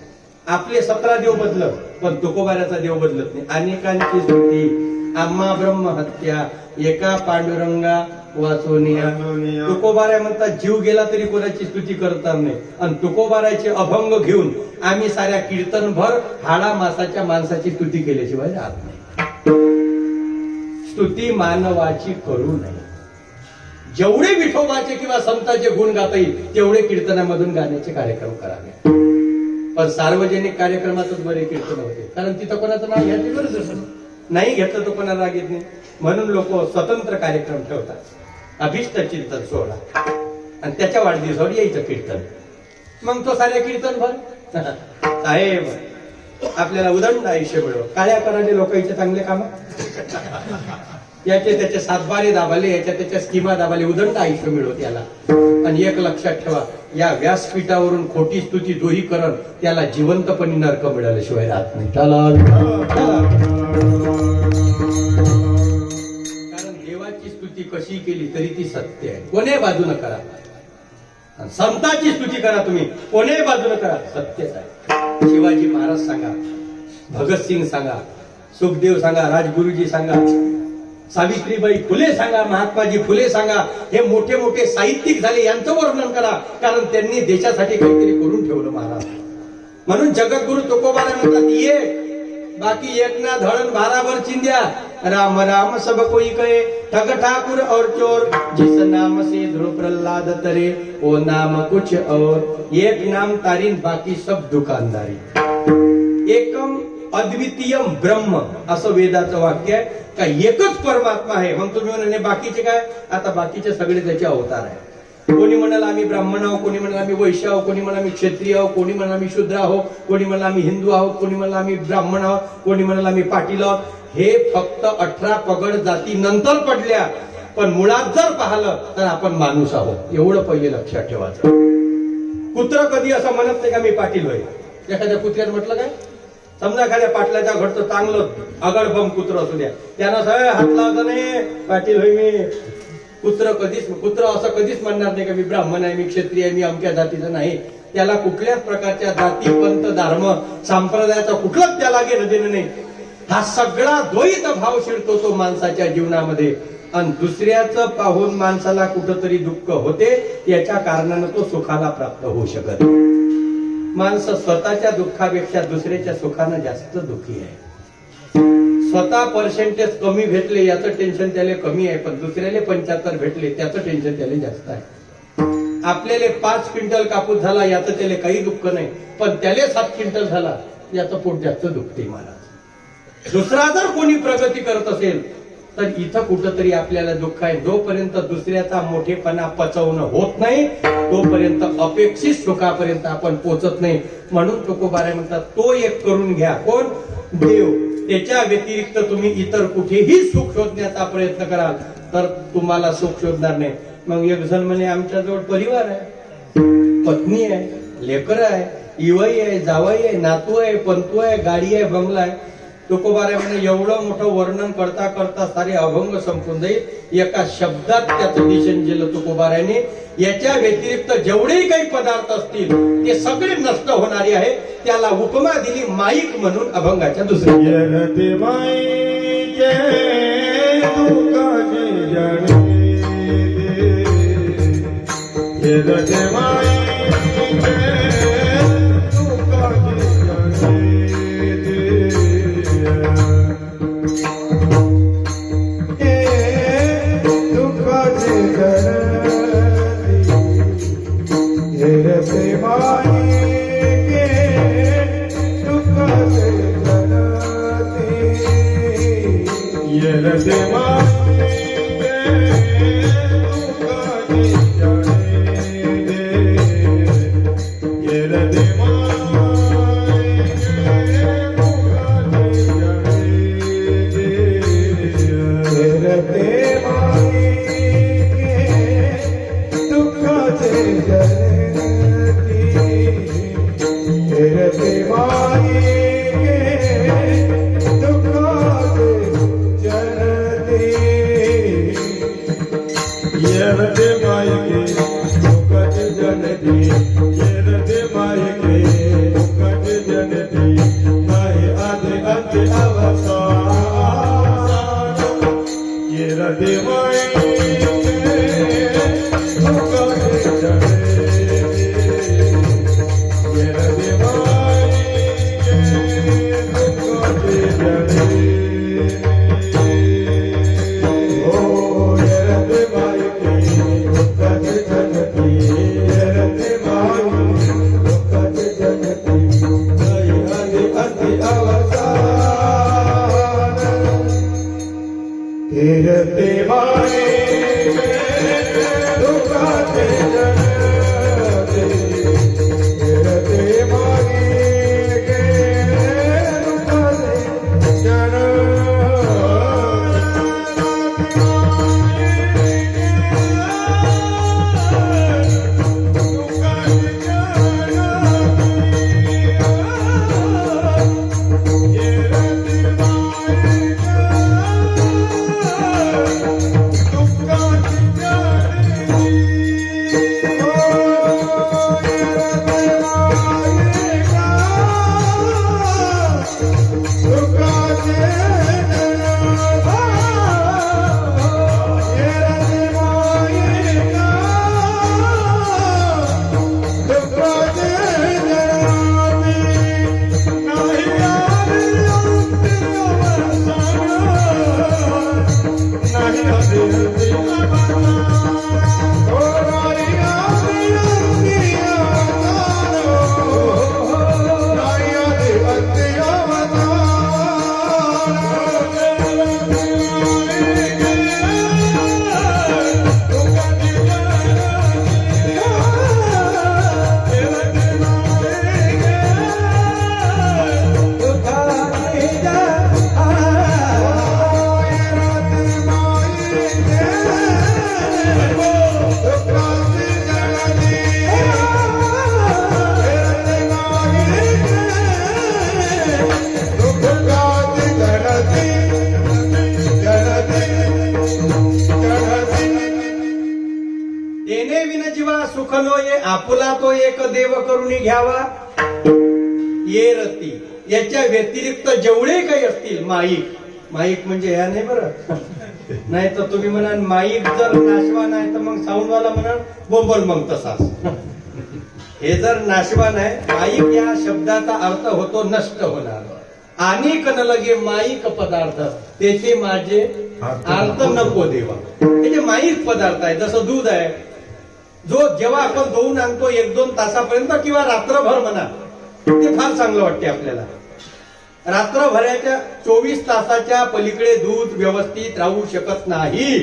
आपले 17 देव बदलत, पण तुकोबाराचा देव बदलत नाही. अनेकांची स्तुती आम्हा ब्रह्म हत्या एका पांडुरंगा वाचोनिया. तुकोबाऱ्या म्हणतात जीव गेला तरी कोणाची स्तुती करणार नाही. आणि तुकोबारायचे अभंग घेऊन आम्ही साऱ्या कीर्तनभर हाडा मासाच्या माणसाची स्तुती केल्याशिवाय राहत नाही. स्तुती मानवाची करू नये. जेवढे विठोबाचे किंवा संतांचे गुण गाता येईल तेवढे कीर्तनामधून गाण्याचे कार्यक्रम करावे. पण सार्वजनिक कार्यक्रमातच बरे कीर्तन होते, कारण तिथं कोणाचं नाव घ्यायची गरज असत नाही. घेतलं तर कोणाला राग येत नाही. म्हणून लोक स्वतंत्र कार्यक्रम ठेवतात. अभिष्ट चिंतन सोहळा आणि त्याच्या वाढदिवसावर यायचं कीर्तन. मग तो साऱ्या कीर्तन भर साहेब आपल्याला उदंड आयुष्य मिळव. काळ्या कराने लोकांचे चांगले काम याचे त्याचे सातबारे दाबाले, याच्या त्याच्या स्कीमा दाबाले, उदंड आयुष्य मिळव त्याला. आणि एक लक्षात ठेवा, या व्यासपीठावरून खोटी स्तुती दोही करण त्याला जिवंतपणी नरक मिळाल्याशिवाय राहत नाही. कारण देवाची स्तुती कशी केली तरी ती सत्य आहे. कोणे बाजूने करा. संतांची स्तुती करा तुम्ही, कोणे बाजूने करा, सत्यच आहे. शिवाजी महाराज सांगा, भगतसिंग सांगा, सुखदेव सांगा, राजगुरुजी सांगा, सावित्रीबाई फुले सांगा, महात्माजी फुले सांगा, हे मोठे मोठे साहित्यिक झाले, यांचं वर्णन करा. कारण त्यांनी देशासाठी काहीतरी करून ठेवलं महाराज. म्हणून जगद्गुरु तुकोबाला म्हणतात, ये बाकी एक ना धड़न भाराभर चिंध्या, राम राम सब कोई कहे, ठग ठाकुर और चोर, जिस नाम से ध्रुव प्रहलाद तरे, वो नाम कुछ और, एक नाम तारीन बाकी सब दुकानदारी. एकम अद्वितीयम ब्रह्म असं वेदाचं वाक्य आहे. का एकच परमात्मा आहे. मग तुम्ही म्हणाले बाकीचे काय? आता बाकीचे सगळे त्याचे अवतार आहे. कोणी म्हणाल आम्ही ब्राह्मण आहोत, कोणी म्हणाल आम्ही वैश्य आहोत, कोणी म्हणाल आम्ही क्षत्रिय आहोत, कोणी म्हणाल आम्ही शूद्र आहोत, कोणी म्हणाल आम्ही हिंदू आहोत, कोणी म्हणाल आम्ही ब्राह्मण आहोत, कोणी म्हणाल आम्ही पाटील आहोत. हे फक्त 18 पगड जाती नंतर पडल्या, पण मुळात जर पाहिलं तर आपण माणूस आहोत. एवढं पहिले लक्षात ठेवायचं. कुत्र कधी असं म्हणत नाही का मी पाटील होय. एखाद्या कुत्र्यात म्हटलं काय? समजा एखाद्या पाटलाच्या घरचं चांगलं अगडबम कुत्र असू द्या, त्यानं सगळं हात लावता नाही पाटील होय मी. कुत्र असं कधीच म्हणणार नाही का मी ब्राह्मण आहे, मी क्षत्रिय आहे, मी अमक्या जातीचं नाही. त्याला कुठल्याच प्रकारच्या जाती पंथ धर्म संप्रदायाचा कुठलाच त्याला घेणं देणं नाही. हा सगळा द्वैत भाव शिरतो तो माणसाच्या जीवनामध्ये. आणि दुसऱ्याचं पाहून माणसाला कुठंतरी दुःख होते, याच्या कारणानं तो सुखाला प्राप्त होऊ शकत. माणसं स्वतःच्या दुःखापेक्षा दुसऱ्याच्या सुखानं जास्त दुःखी आहे. स्वतः पर्सेंटेज कमी भेटले याचं टेन्शन त्याला कमी आहे, पण दुसऱ्याला 75 भेटले त्याचं टेन्शन त्याला जास्त आहे. आपल्याला 5 क्विंटल कापूस झाला याचं त्याला काही दुःख नाही, पण त्याला 7 क्विंटल झाला याचं पोट जास्त दुखते महाराज. दुसरा जर कोणी प्रगती करत असेल तर इथं कुठंतरी आपल्याला दुःख आहे. जोपर्यंत दुसऱ्याचा मोठेपणा पचवणं होत नाही तोपर्यंत अपेक्षित सुखापर्यंत आपण पोचत नाही. म्हणून तुकोबाराय म्हणतात, तो एक करून घ्या. कोण? देव. त्याच्या व्यतिरिक्त तुम्ही इतर कुठेही सुख शोधण्याचा प्रयत्न कराल तर तुम्हाला सुख शोधणार नाही. मग एक जण म्हणे आमच्याजवळ परिवार आहे, पत्नी आहे, लेकर आहे, इवाई आहे, जावाई आहे, नातू आहे, पंतू आहे, गाडी आहे, बंगला आहे. तुकोबाराय म्हणे एवढं मोठं वर्णन करता करता सारे अभंग संपून जाईल. एका शब्दात त्याचं दिशन दिलं तुकोबारायने. याच्या व्यतिरिक्त जेवढेही काही पदार्थ असतील ते सगळे नष्ट होणारे आहे. त्याला उपमा दिली माईक म्हणून अभंगाच्या दुसऱ्या. ये जनती येरते मायके दुःखाची जनती नाही आधी अंती अवसान येरते मायके दुःखाची जनती येरते मायके दुःखाची जनती फिरते माये दुःखाचे जनते फिरते माये दुःखाचे येणे विन जीवा सुख नो ये आपुला तो एक देव करून घ्यावा ये रती याच्या व्यतिरिक्त जेवढे काही असतील माईक माईक म्हणजे ह्या नाही बरं नाही तर तुम्ही म्हणाल माईक जर नाशवान आहे तर मग साऊंडवाला म्हणाल बोंबल मग तसाच हे जर नाशवान आहे माईक या शब्दाचा अर्थ होतो नष्ट होणार आणि लगे माईक पदार्थ त्याचे माझे अर्थ नको देवा त्याचे माईक पदार्थ आहे जसं दूध आहे जो जेव्हा आपण धुवून आणतो 1-2 तासापर्यंत किंवा रात्रभर म्हणा ते फार चांगलं वाटते आपल्याला रात्रभराच्या 24 तासाच्या पलीकडे दूध व्यवस्थित राहू शकत नाही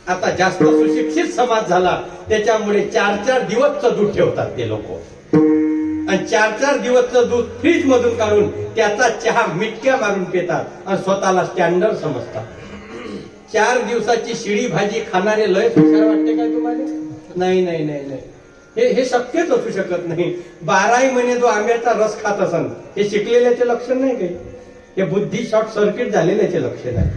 आता जास्त सुशिक्षित समाज झाला त्याच्यामुळे 4-4 दिवसचं दूध ठेवतात ते लोक आणि 4-4 दिवसचं दूध फ्रीज मधून काढून त्याचा चहा मिटक्या मारून पितात आणि स्वतःला स्टँडर्ड समजतात 4 दिवसाची शिळी भाजी खाणारे लय हुशार वाटते काय तुम्हाला नाही नाही नाही नाही हे शक्यच असू शकत नाही 12 महिने जो आंब्याचा रस खात असन हे शिकलेल्याचे लक्षण नाही काही हे बुद्धी शॉर्ट सर्किट झालेल्याचे लक्षण आहे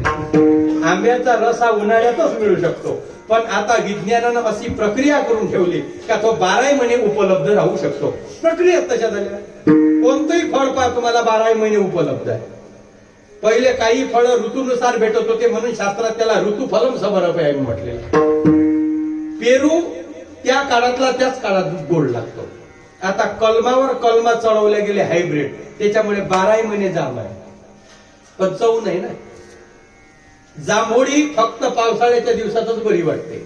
आंब्याचा रस हा उन्हाळ्यातच मिळू शकतो पण आता विज्ञानानं अशी प्रक्रिया करून ठेवली का तो 12 महिने उपलब्ध राहू शकतो प्रक्रिया तशा झाल्या कोणतंही फळ पहा तुम्हाला 12 महिने उपलब्ध आहे पहिले काही फळ ऋतूनुसार भेटत होते म्हणून शास्त्रात त्याला ऋतुफलम समरप आहे म्हटलेलं पेरू त्या काळातला त्याच काळात गोड लागतो आता कलमावर कलमा चढवले गेले हायब्रिड त्याच्यामुळे 12 महिने जांब आहे पण चव नाही ना जांभोळी फक्त पावसाळ्याच्या दिवसातच बरी वाटते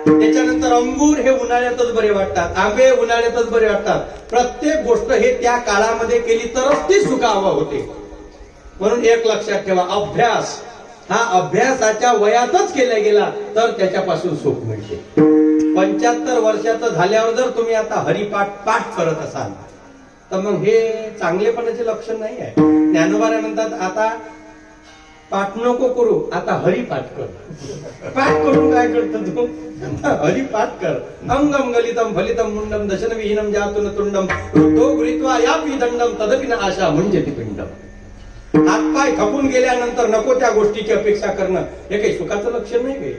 त्याच्यानंतर अंगूर हे उन्हाळ्यातच बरे वाटतात आंबे उन्हाळ्यातच बरे वाटतात प्रत्येक गोष्ट हे त्या काळामध्ये केली तरच ती सुखावा होते म्हणून एक लक्षात ठेवा अभ्यास हा अभ्यासाच्या वयातच केला गेला तर त्याच्यापासून सुख मिळते 75 वर्षाचं झाल्यावर जर तुम्ही आता हरिपाठ करत असाल तर मग हे चांगलेपणाचे लक्षण नाही आहे ज्ञानोबा म्हणतात आता पाठ नको करू आता हरिपाठ कर पाठ करून काय करतो तू हरिपाठ कर अंगम गलितम फलितम मुंडम दशन विहीनम जातुन तुंडम तो गृहीत्वा यापी दंडम तदपि न आशा म्हणजे ती पिंडम हातपाय थकून गेल्यानंतर नको त्या गोष्टीची अपेक्षा करणं हे काही सुखाचं लक्षण नाही काही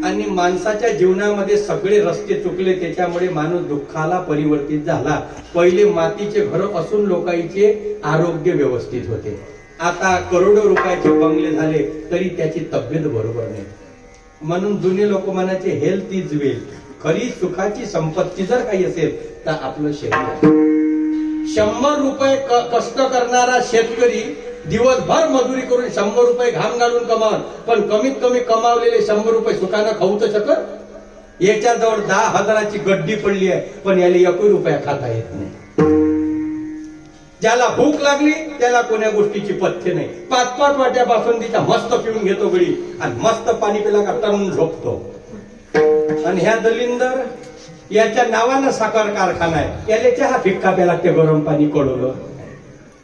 आणि माणसाच्या जीवनामध्ये सगळे रस्ते चुकले, त्याच्यामुळे माणूस दुःखाला परिवर्तित झाला. पहिले मातीचे घर असून लोकांचे आरोग्य व्यवस्थित होते. आता करोडो रुपयाचे बंगले झाले तरी त्याची तब्येत बरोबर नाही. म्हणून जुने लोक म्हणायचे हेल्थ इज वेल्थ. खरी सुखाची संपत्ती जर काही असेल तर आपलं शरीर. 100 रुपये कष्ट करणारा शेतकरी दिवसभर मजुरी करून 100 रुपये घाम गाळून कमावत, पण कमीत कमी कमावलेले 100 रुपये सुखानं खाऊ तर शकत. याच्याजवळ 10,000ची गड्डी पडली आहे, पण याला 1 रुपया खाता येत नाही. ज्याला भूक लागली त्याला कोण्या गोष्टीची पथ्य नाही. 5-5 वाट्या बासुंदीच्या मस्त पिऊन घेतो गडी आणि मस्त पाणी पिला का टन झोपतो. आणि ह्या दलिंदर याच्या नावानं साखर कारखाना आहे, याला चहा फिक्का प्यायला लागते गरम पाणी कडवलं.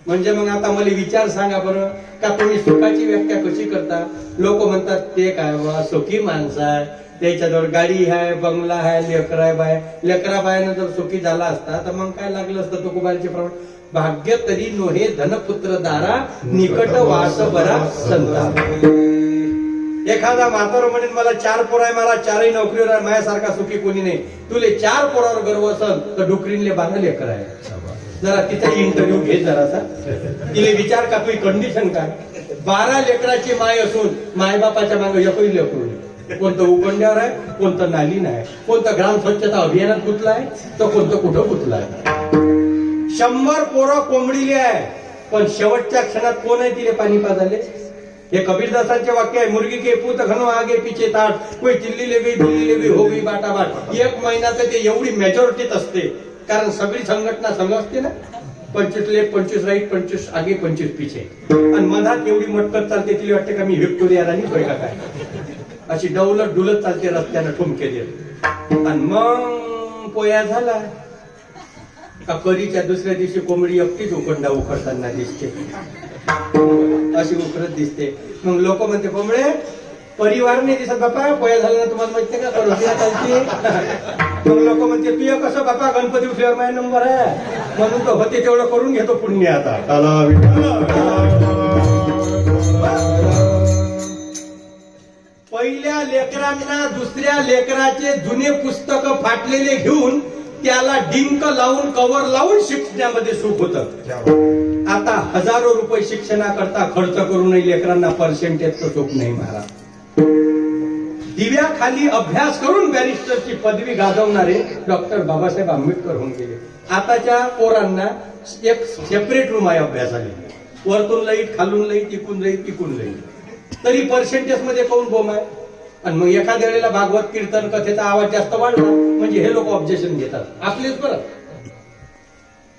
म्हणजे मग आता मला विचार सांगा बरं, का तुम्ही सुखाची व्याख्या कशी करता? लोक म्हणतात ते काय बा सुखी माणसं आहे, त्याच्याजवळ गाडी आहे, बंगला आहे, लेकरा बाय. लेकरा बायानं जर सुखी झाला असता तर मग काय लागलं असतं तुकोबांचे प्रमाण. भाग्य तरी नोहे धनपुत्र दारा निकट वास बरा संता. एखादा म्हातारा म्हणेन मला 4 पोरं आहे, मला 4ही नोकरीवर आहे, माझ्यासारखा सुखी कोणी नाही. तुले 4 पोरावर गर्व असल तर डुकरीनले 12 लेकर आहे. जरा तिचा इंटरव्ह्यू घे जरासा, तिले विचार का तुझी कंडिशन काय. 12 लेकराची माय असून मायबापाच्या मागे 1ही लेकरू. कोणतं उकंड्यावर आहे, कोणतं नालीन आहे, कोणतं ग्राम स्वच्छता अभियानात गुंतलाय, तर कोणतं कुठं गुंतलाय. 100 पोरं कोंबडीले आहे, पण शेवटच्या क्षणात कोण आहे तिले पाणी पाजाले. हे कबीरदासांचे वाक्य आहे, मुर्गी के पूत घनो आगे पीछे ताट, कोई चिल्ली ले गई दिल्ली ले गई हो गई बाटाबाट. 1 महिना तर ते एवढी मेजॉरिटीत असते, कारण सगळी संघटना संघ असते ना. 25 लेफ्ट 25 राईट 25 आगे 25 पिछे, आणि मधात एवढी मटकत चालते तिला वाटते का मी व्हिक्टोरिया राणी होय का काय. अशी डौलत डुलत चालते रस्त्यानं ठुमके देत. आणि मग पोया झाला का करीच्या दुसऱ्या दिवशी कोंबडी एकटीच उकंडा उखडताना दिसते, अशी उखडत दिसते. मग लोक म्हणते कोंबडे परिवार नाही दिसत बापा, पोया झाला ना तुम्हाला माहिती का करू चालते. मग लोक म्हणते तू कसं बापा गणपती उठल्यावर माझा नंबर आहे, म्हणून तो होते तेवढं करून घेतो पुण्य. आता पहिल्या लेकरांना दुसऱ्या लेकराचे जुने पुस्तक फाटलेले घेऊन त्याला डिंक लावून कव्हर लावून शिक्षणामध्ये सुख होतं. आता हजारो रुपये शिक्षणाकरता खर्च करूनही लेकरांना पर्सेंटेजचं सुख नाही महाराज. दिव्याखाली अभ्यास करून बॅरिस्टरची पदवी गाजवणारे डॉक्टर बाबासाहेब आंबेडकर होऊन गेले. आताच्या पोरांना एक सेपरेट रूम आहे अभ्यासाला, वरतून लाईट, खालून लाईट, इकून लाईट, तिकून लाईट, तरी पर्सेंटेज मध्ये कोण बोम आहे. आणि मग एखाद्या वेळेला भागवत कीर्तन कथेचा आवाज जास्त वाढला म्हणजे हे लोक ऑब्जेक्शन घेतात आपलेच. बरं,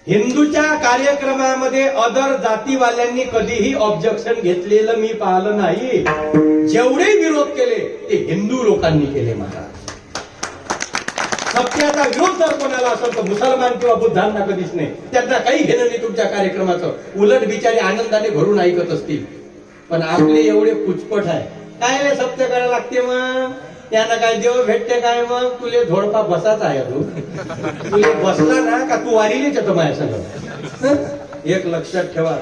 हिंदूच्या कार्यक्रमामध्ये अदर जातीवाल्यांनी कधीही ऑब्जेक्शन घेतलेलं मी पाहिलं नाही. जेवढे विरोध केले ते हिंदू लोकांनी केले महाराज. सत्याचा विरोध जर कोणाला असेल तर मुसलमान किंवा बुद्धांना कधीच नाही. त्यांना काही घेणं नाही तुमच्या कार्यक्रमाचं. उलट बिचारे आनंदाने घरून ऐकत असतील. पण आपले एवढे कुचपट आहे, काय सत्य करायला लागते. मग त्यांना काय देव भेटते काय. मग तुले धोडपा बसाच आहे, तुले बसला ना का तू वारीलेच येतो माझ्या सगळं. एक लक्षात ठेवा,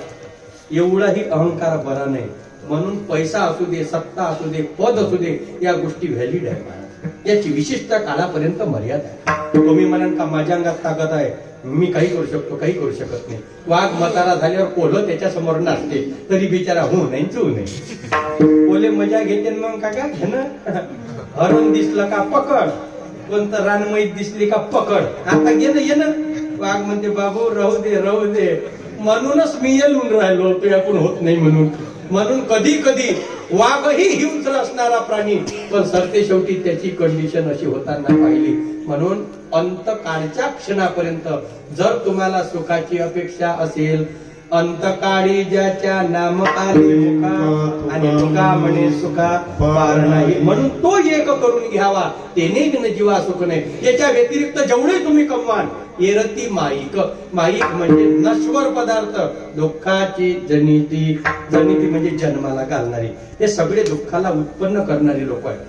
एवढाही अहंकार बरा नाही. म्हणून पैसा असू दे, सत्ता असू दे, पद असू दे, या गोष्टी व्हॅलिड आहे. याची विशिष्ट काळापर्यंत मर्यादा आहे. तुम्ही म्हणाल का माझ्या अंगात ताकद आहे, मी काही करू शकतो, काही करू शकत नाही. वाघ मतारा झाल्यावर कोल्ह त्याच्या समोर नाचते तरी बिचारा हो नाही चू नाही. कोले मजा घेते मग का काय घेणं. हरण दिसलं का पकड, कोणतं रानमईत दिसली का पकड. आता गेलं येणं. वाघ म्हणते बाबू राहू दे राहू दे. म्हणूनच मी येऊन राहिलो, तो याकून होत नाही म्हणून. म्हणून कधी कधी वाघही हिंस्र असणारा प्राणी, पण सरते शेवटी त्याची कंडिशन अशी होताना पाहिली. म्हणून अंतकाळच्या क्षणापर्यंत जर तुम्हाला सुखाची अपेक्षा असेल, अंतकाळी ज्याच्या नाम आले मुखा आणि तुका म्हणे सुखा पार नाही. म्हणून तो एक करून घ्यावा, तेने न जीवा सुख नाही. याच्या व्यतिरिक्त जेवढे तुम्ही कमवाल एरती माईक. माईक म्हणजे नश्वर पदार्थ, दुःखाची जनिती. जनिती म्हणजे जन्माला घालणारी. हे सगळे दुःखाला उत्पन्न करणारी लोक आहेत.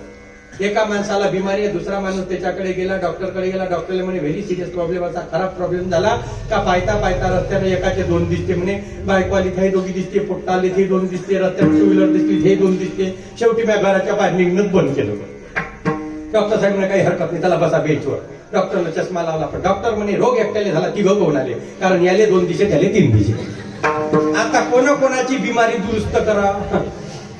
एका माणसाला बिमारी आहे, दुसरा माणूस त्याच्याकडे गेला, डॉक्टरकडे गेला. डॉक्टरला म्हणे व्हेरी सिरियस प्रॉब्लेम, असा खराब प्रॉब्लेम झाला का पायता पायता रस्त्याने एकाचे 2 दिसते म्हणे. बायको आली थे 2 दिसते, पोट्टा आली थे 2 दिसते, रस्त्यात 2 व्हीलर दिसली थे 2 दिसते. शेवटी मी घराच्या बाहेर निघणंच बंद केलं. डॉक्टर साहेब म्हणे काही हरकत नाही, त्याला बसा बेंचवर. डॉक्टरला चष्मा लावला, पण डॉक्टर म्हणे रोग एकट्याने झाला, तिघं होऊन आले, कारण याले 2 दिशे त्याले 3 दिशे. आता कोणाची बिमारी दुरुस्त करा.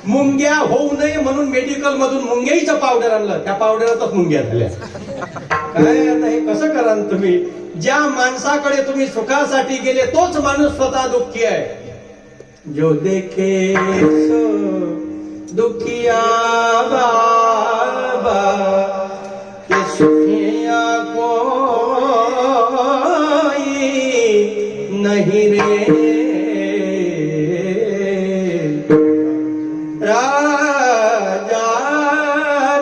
मुंग्या होऊ नये म्हणून मेडिकल मधून मुंग्याचं पावडर आणलं, त्या पावडरातच मुंग्या झाल्या. काय आता हे कसं कराल तुम्ही? ज्या माणसाकडे तुम्ही सुखासाठी गेले तोच माणूस स्वतः दुःखी आहे. जो देखे सो दुखिया बाबा के सुखिया कोई नहीं रे. राजा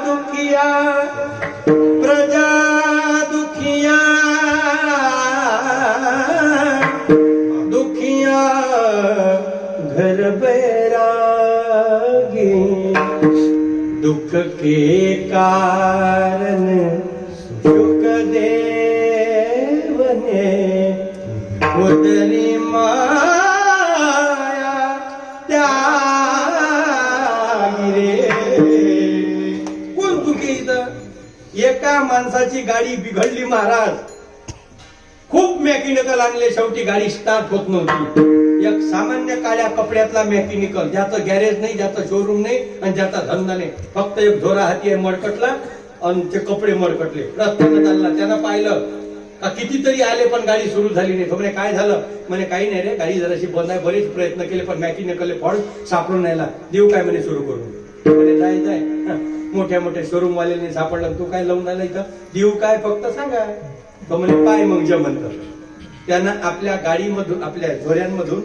दुखिया प्रजा दुखिया, दुखिया घर बैरागी, दुख के कारण सुख देव ने उदरी माया त्यागी रे. कोण दुखी इथं? एका माणसाची गाडी बिघडली महाराज, खूप मेकॅनिकल आणले, शेवटी गाडी स्टार्ट होत नव्हती. एक सामान्य काळ्या कपड्यातला मेकॅनिकल, ज्याचं गॅरेज नाही, ज्याचं शोरूम नाही आणि ज्याचा धंदा नाही, फक्त एक झोरा हाती आहे मडकटला आणि ते कपडे मडकटले, रस्त्यानं चालला. त्यानं पाहिलं का कितीतरी आले पण गाडी सुरू झाली नाही. म्हणे काय झालं? म्हणे काही नाही रे, गाडी जराशी बंद आहे, बरेच प्रयत्न केले पण मेकॅनिकल फॉल्ट सापडून राहिला. देऊ काय म्हणे सुरू करून? म्हणे जाय जाय, मोठ्या मोठ्या शोरूम वाल्याने सापडलं, तू काय लावून राहिला इथं? देऊ काय फक्त सांगा. तो म्हणे पाय मग जमन कर. त्यानं आपल्या गाडीमधून, आपल्या झोऱ्यांमधून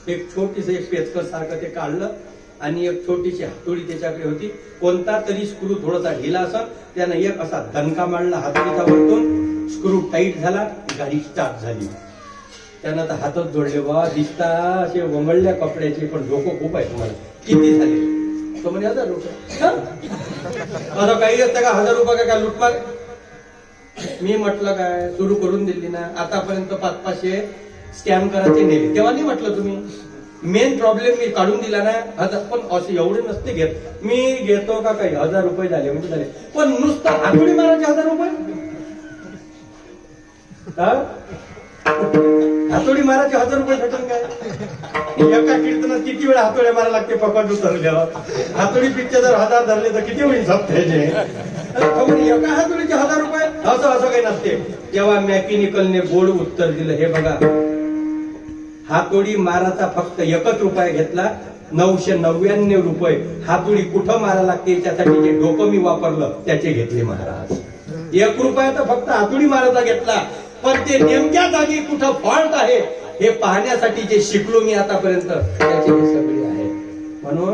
एक छोटीस एक पेचकस सारखं ते काढलं आणि एक छोटीशी हातोडी त्याच्याकडे होती. कोणता तरी स्क्रू थोडासा ढिला असा, त्यानं एक असा दणका मारला हातोडीचा वरतून, स्क्रू टाईट झाला, गाडी स्टार्ट झाली. त्यानं तर हातच जोडले. बा दिसता असे वंगळल्या कपड्याचे, पण डोकं खूप आहे तुम्हाला. किती झाले? तो म्हणे 1000 रुपये. असं काही असतं का 1000 रुपये काय लुटमार? मी म्हटलं काय सुरू करून दिली ना, आतापर्यंत 500-500 स्कॅम करायचे नेले, तेव्हा नाही म्हटलं तुम्ही. मेन प्रॉब्लेम मी काढून दिला ना. आता पण असे एवढे नसते घेत, मी घेतो का काही 1000 रुपये झाले म्हणजे झाले, पण नुसतं हातोडी मारायचे 1000 रुपये. हातोडी मारायचे 1000 रुपये भेटून काय? एका कीर्तनात किती वेळा हातोड्या मारायला लागते पकड उतरल्यावर? हातोडी पिक्चर जर 1000 धरले तर किती होईल सप्त्याचे? एका हातोडीचे 1000 रुपये? असं काही नसते. तेव्हा मेकॅनिकलने गोड उत्तर दिलं, हे बघा, हातोडी माराचा फक्त 1 रुपया घेतला, 999 रुपये. हातोडी कुठं मारायला लागते त्यासाठी जे डोकं मी वापरलं त्याचे घेतले महाराज. 1 रुपया तर फक्त हातोडी मारायचा घेतला, पण ते नेमक्या जागी कुठं फॉल्ट आहे हे पाहण्यासाठी जे शिकलो मी आतापर्यंत त्याचे हे सगळे आहे. म्हणून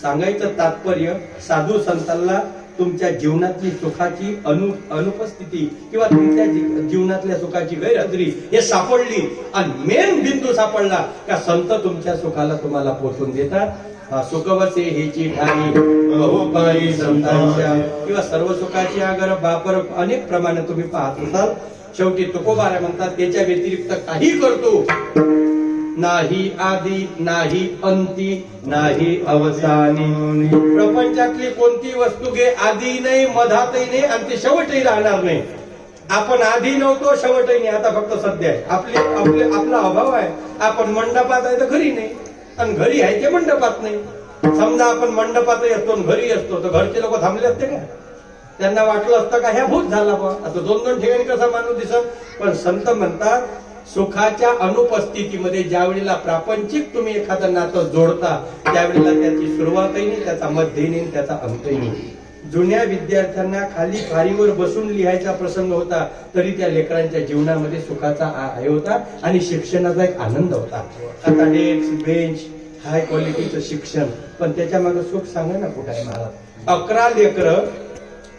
सांगायचं तात्पर्य, साधू संतांना तुमच्या जीवनातली सुखाची अनुपस्थिती किंवा तुमच्या जीवनातल्या सुखाची गैरहजेरी हे सापडली आणि मेन बिंदू सापडला का संत तुमच्या सुखाला तुम्हाला पोचून देतात. सुखवसे हेची ठाई बहुपाई संतांच्या, किंवा सर्व सुखाची आगर बापर अनेक प्रमाणे तुम्ही पाहत असाल. शेवटी तुकोबारा म्हणतात, त्याच्या व्यतिरिक्त काही करतो नाही आदी नाही अंती नाही अवसानी. प्रपंचातली कोणती वस्तू घे, आधी नाही, मधातही नाही आणि ते शेवटही राहणार नाही. आपण आधी नव्हतो, शेवटही नाही, आता फक्त सध्या आहे. आपला अभाव आहे. आपण मंडपात आहे तर घरी नाही, आणि घरी आहे ते मंडपात नाही. समजा आपण मंडपातही असतो आणि घरी असतो तर घरचे लोक थांबले असते का? त्यांना वाटलं असतं का ह्या भूत झाला बा. आता 2-2 ठिकाणी कसा माणूस दिसत. पण संत म्हणतात, सुखाच्या अनुपस्थितीमध्ये ज्या वेळेला प्रापंचिक तुम्ही एखादं नातं जोडता त्यावेळेला त्याची सुरुवातही नाही, त्याचा मध्यही नाही, त्याचा अंतही नाही. जुन्या विद्यार्थ्यांना खाली फारीवर बसून लिहायचा प्रसंग होता, तरी त्या लेकरांच्या जीवनामध्ये सुखाचा आहे होता आणि शिक्षणाचा एक आनंद होता. आता डेस्क बेंच हाय क्वालिटीचं शिक्षण, पण त्याच्या मागे सुख सांगा ना कुठे आहे महाराज? 11 लेकरं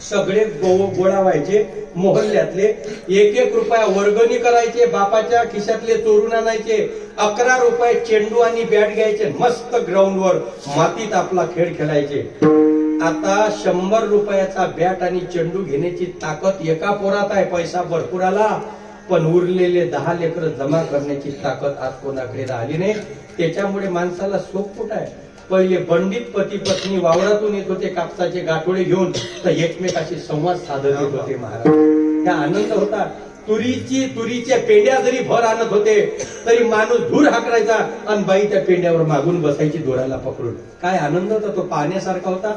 सगळे गोळा व्हायचे मोहल्ल्यातले, 1-1 रुपया वर्गणी करायचे, बापाच्या खिशातले चोरून आणायचे, 11 रुपये चेंडू आणि बॅट घ्यायचे, मस्त ग्राउंडवर मातीत आपला खेळ खेळायचे. आता 100 रुपयाचा बॅट आणि चेंडू घेण्याची ताकद एका पोरात आहे. पैसा भरपूर आला, पण उरलेले 10 लेकरं जमा करण्याची ताकद आज कोणाकडे राहिली नाही. त्याच्यामुळे माणसाला सुख कुठं आहे? पहिले पंडित पती पत्नी वावरातून येत होते कापसाचे गाठोडे घेऊन, तर एकमेकाशी संवाद साधत येत होते महाराज. हा आनंद होता. तुरीच्या पेंड्या जरी भर आणत होते तरी माणूस धूर हाकरायचा आणि बाई त्या पेंड्यावर मागून बसायची दोराला पकडून. काय आनंद होता तो, पाहण्यासारखा होता.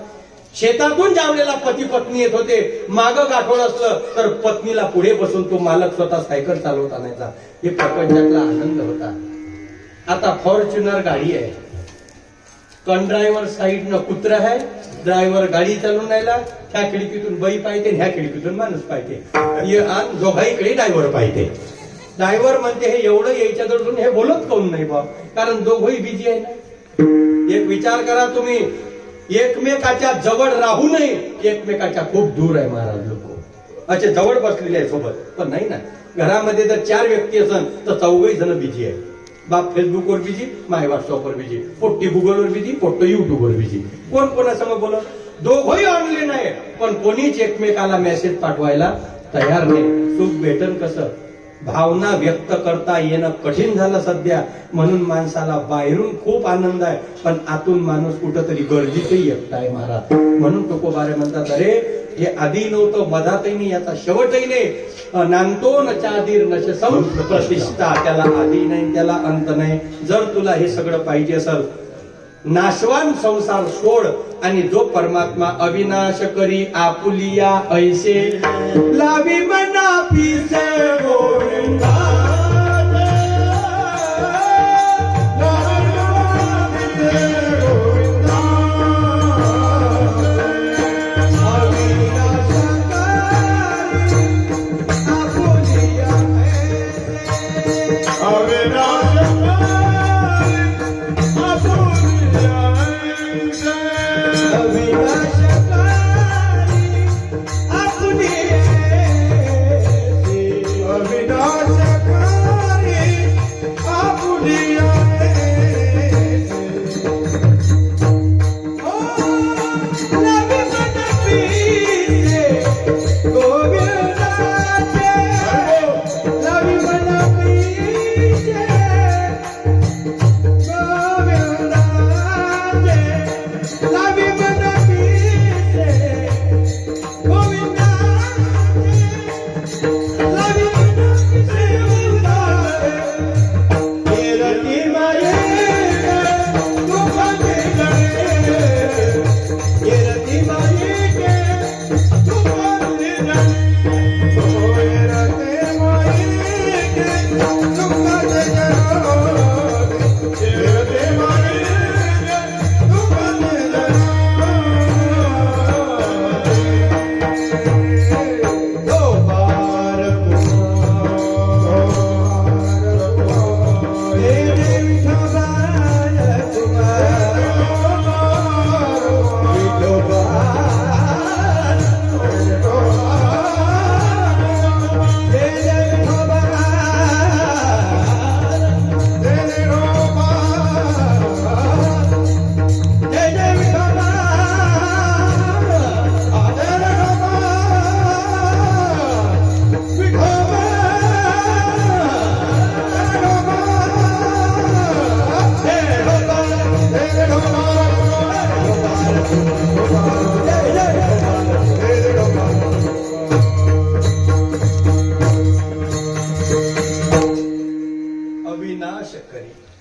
शेतातून जावलेला पती पत्नी येत होते, मागं गाठोड असलं तर पत्नीला पुढे बसून तो मालक स्वतः सायकल चालवत आणायचा. हे प्रपंचातला आनंद होता. आता फॉर्च्युनर गाडी आहे, कन ड्रायव्हर साईडनं कुत्रा आहे, ड्रायव्हर गाडी चालवून राहिला, ह्या खिडकीतून बाई पाहिजे, ह्या खिडकीतून माणूस पाहिजे, दोघाईकडे ड्रायव्हर पाहिजे. ड्रायव्हर म्हणते हे एवढं यायच्या दरतून हे बोलत काऊन नाही बा, कारण दोघंही बिझी आहे ना. एक विचार करा तुम्ही, एकमेकाच्या जवळ राहू नये, एकमेकाच्या खूप दूर आहे महाराज लोक. अच्छा जवळ बसलेले आहे सोबत, पण नाही ना. घरामध्ये जर 4 व्यक्ती असन तर 4 जण बिझी आहे. बाप फेसबुकवर बिझी, माय व्हॉट्सअपवर बिझी, पोट्टी गुगलवर बिझी, पोट्ट युट्यूबवर बिझी. कोण कोणासमोर बोलत, दोघंही ऑनलाईन आहे, पण कोणीच एकमेकाला मेसेज पाठवायला तयार नाही. सुख भेटन कसं, भावना व्यक्त करता येणं कठीण झालं सध्या. म्हणून माणसाला बाहेरून खूप आनंद आहे, पण आतून माणूस कुठंतरी गर्दीतही एकटा आहे महाराज. म्हणून तुकोबारे म्हणतात, अरे हे आधी नव्हतं, मधातही नाही, याचा शेवटही नाही. नांदतो न चादीर नश प्रतिष्ठा, त्याला आधी नाही, त्याला अंत नाही. जर तुला हे सगळं पाहिजे असेल, नाशवान संसार सोड आणि जो परमात्मा अविनाश करी आपुलिया ऐसे लावी मना पिसे गोविंदा.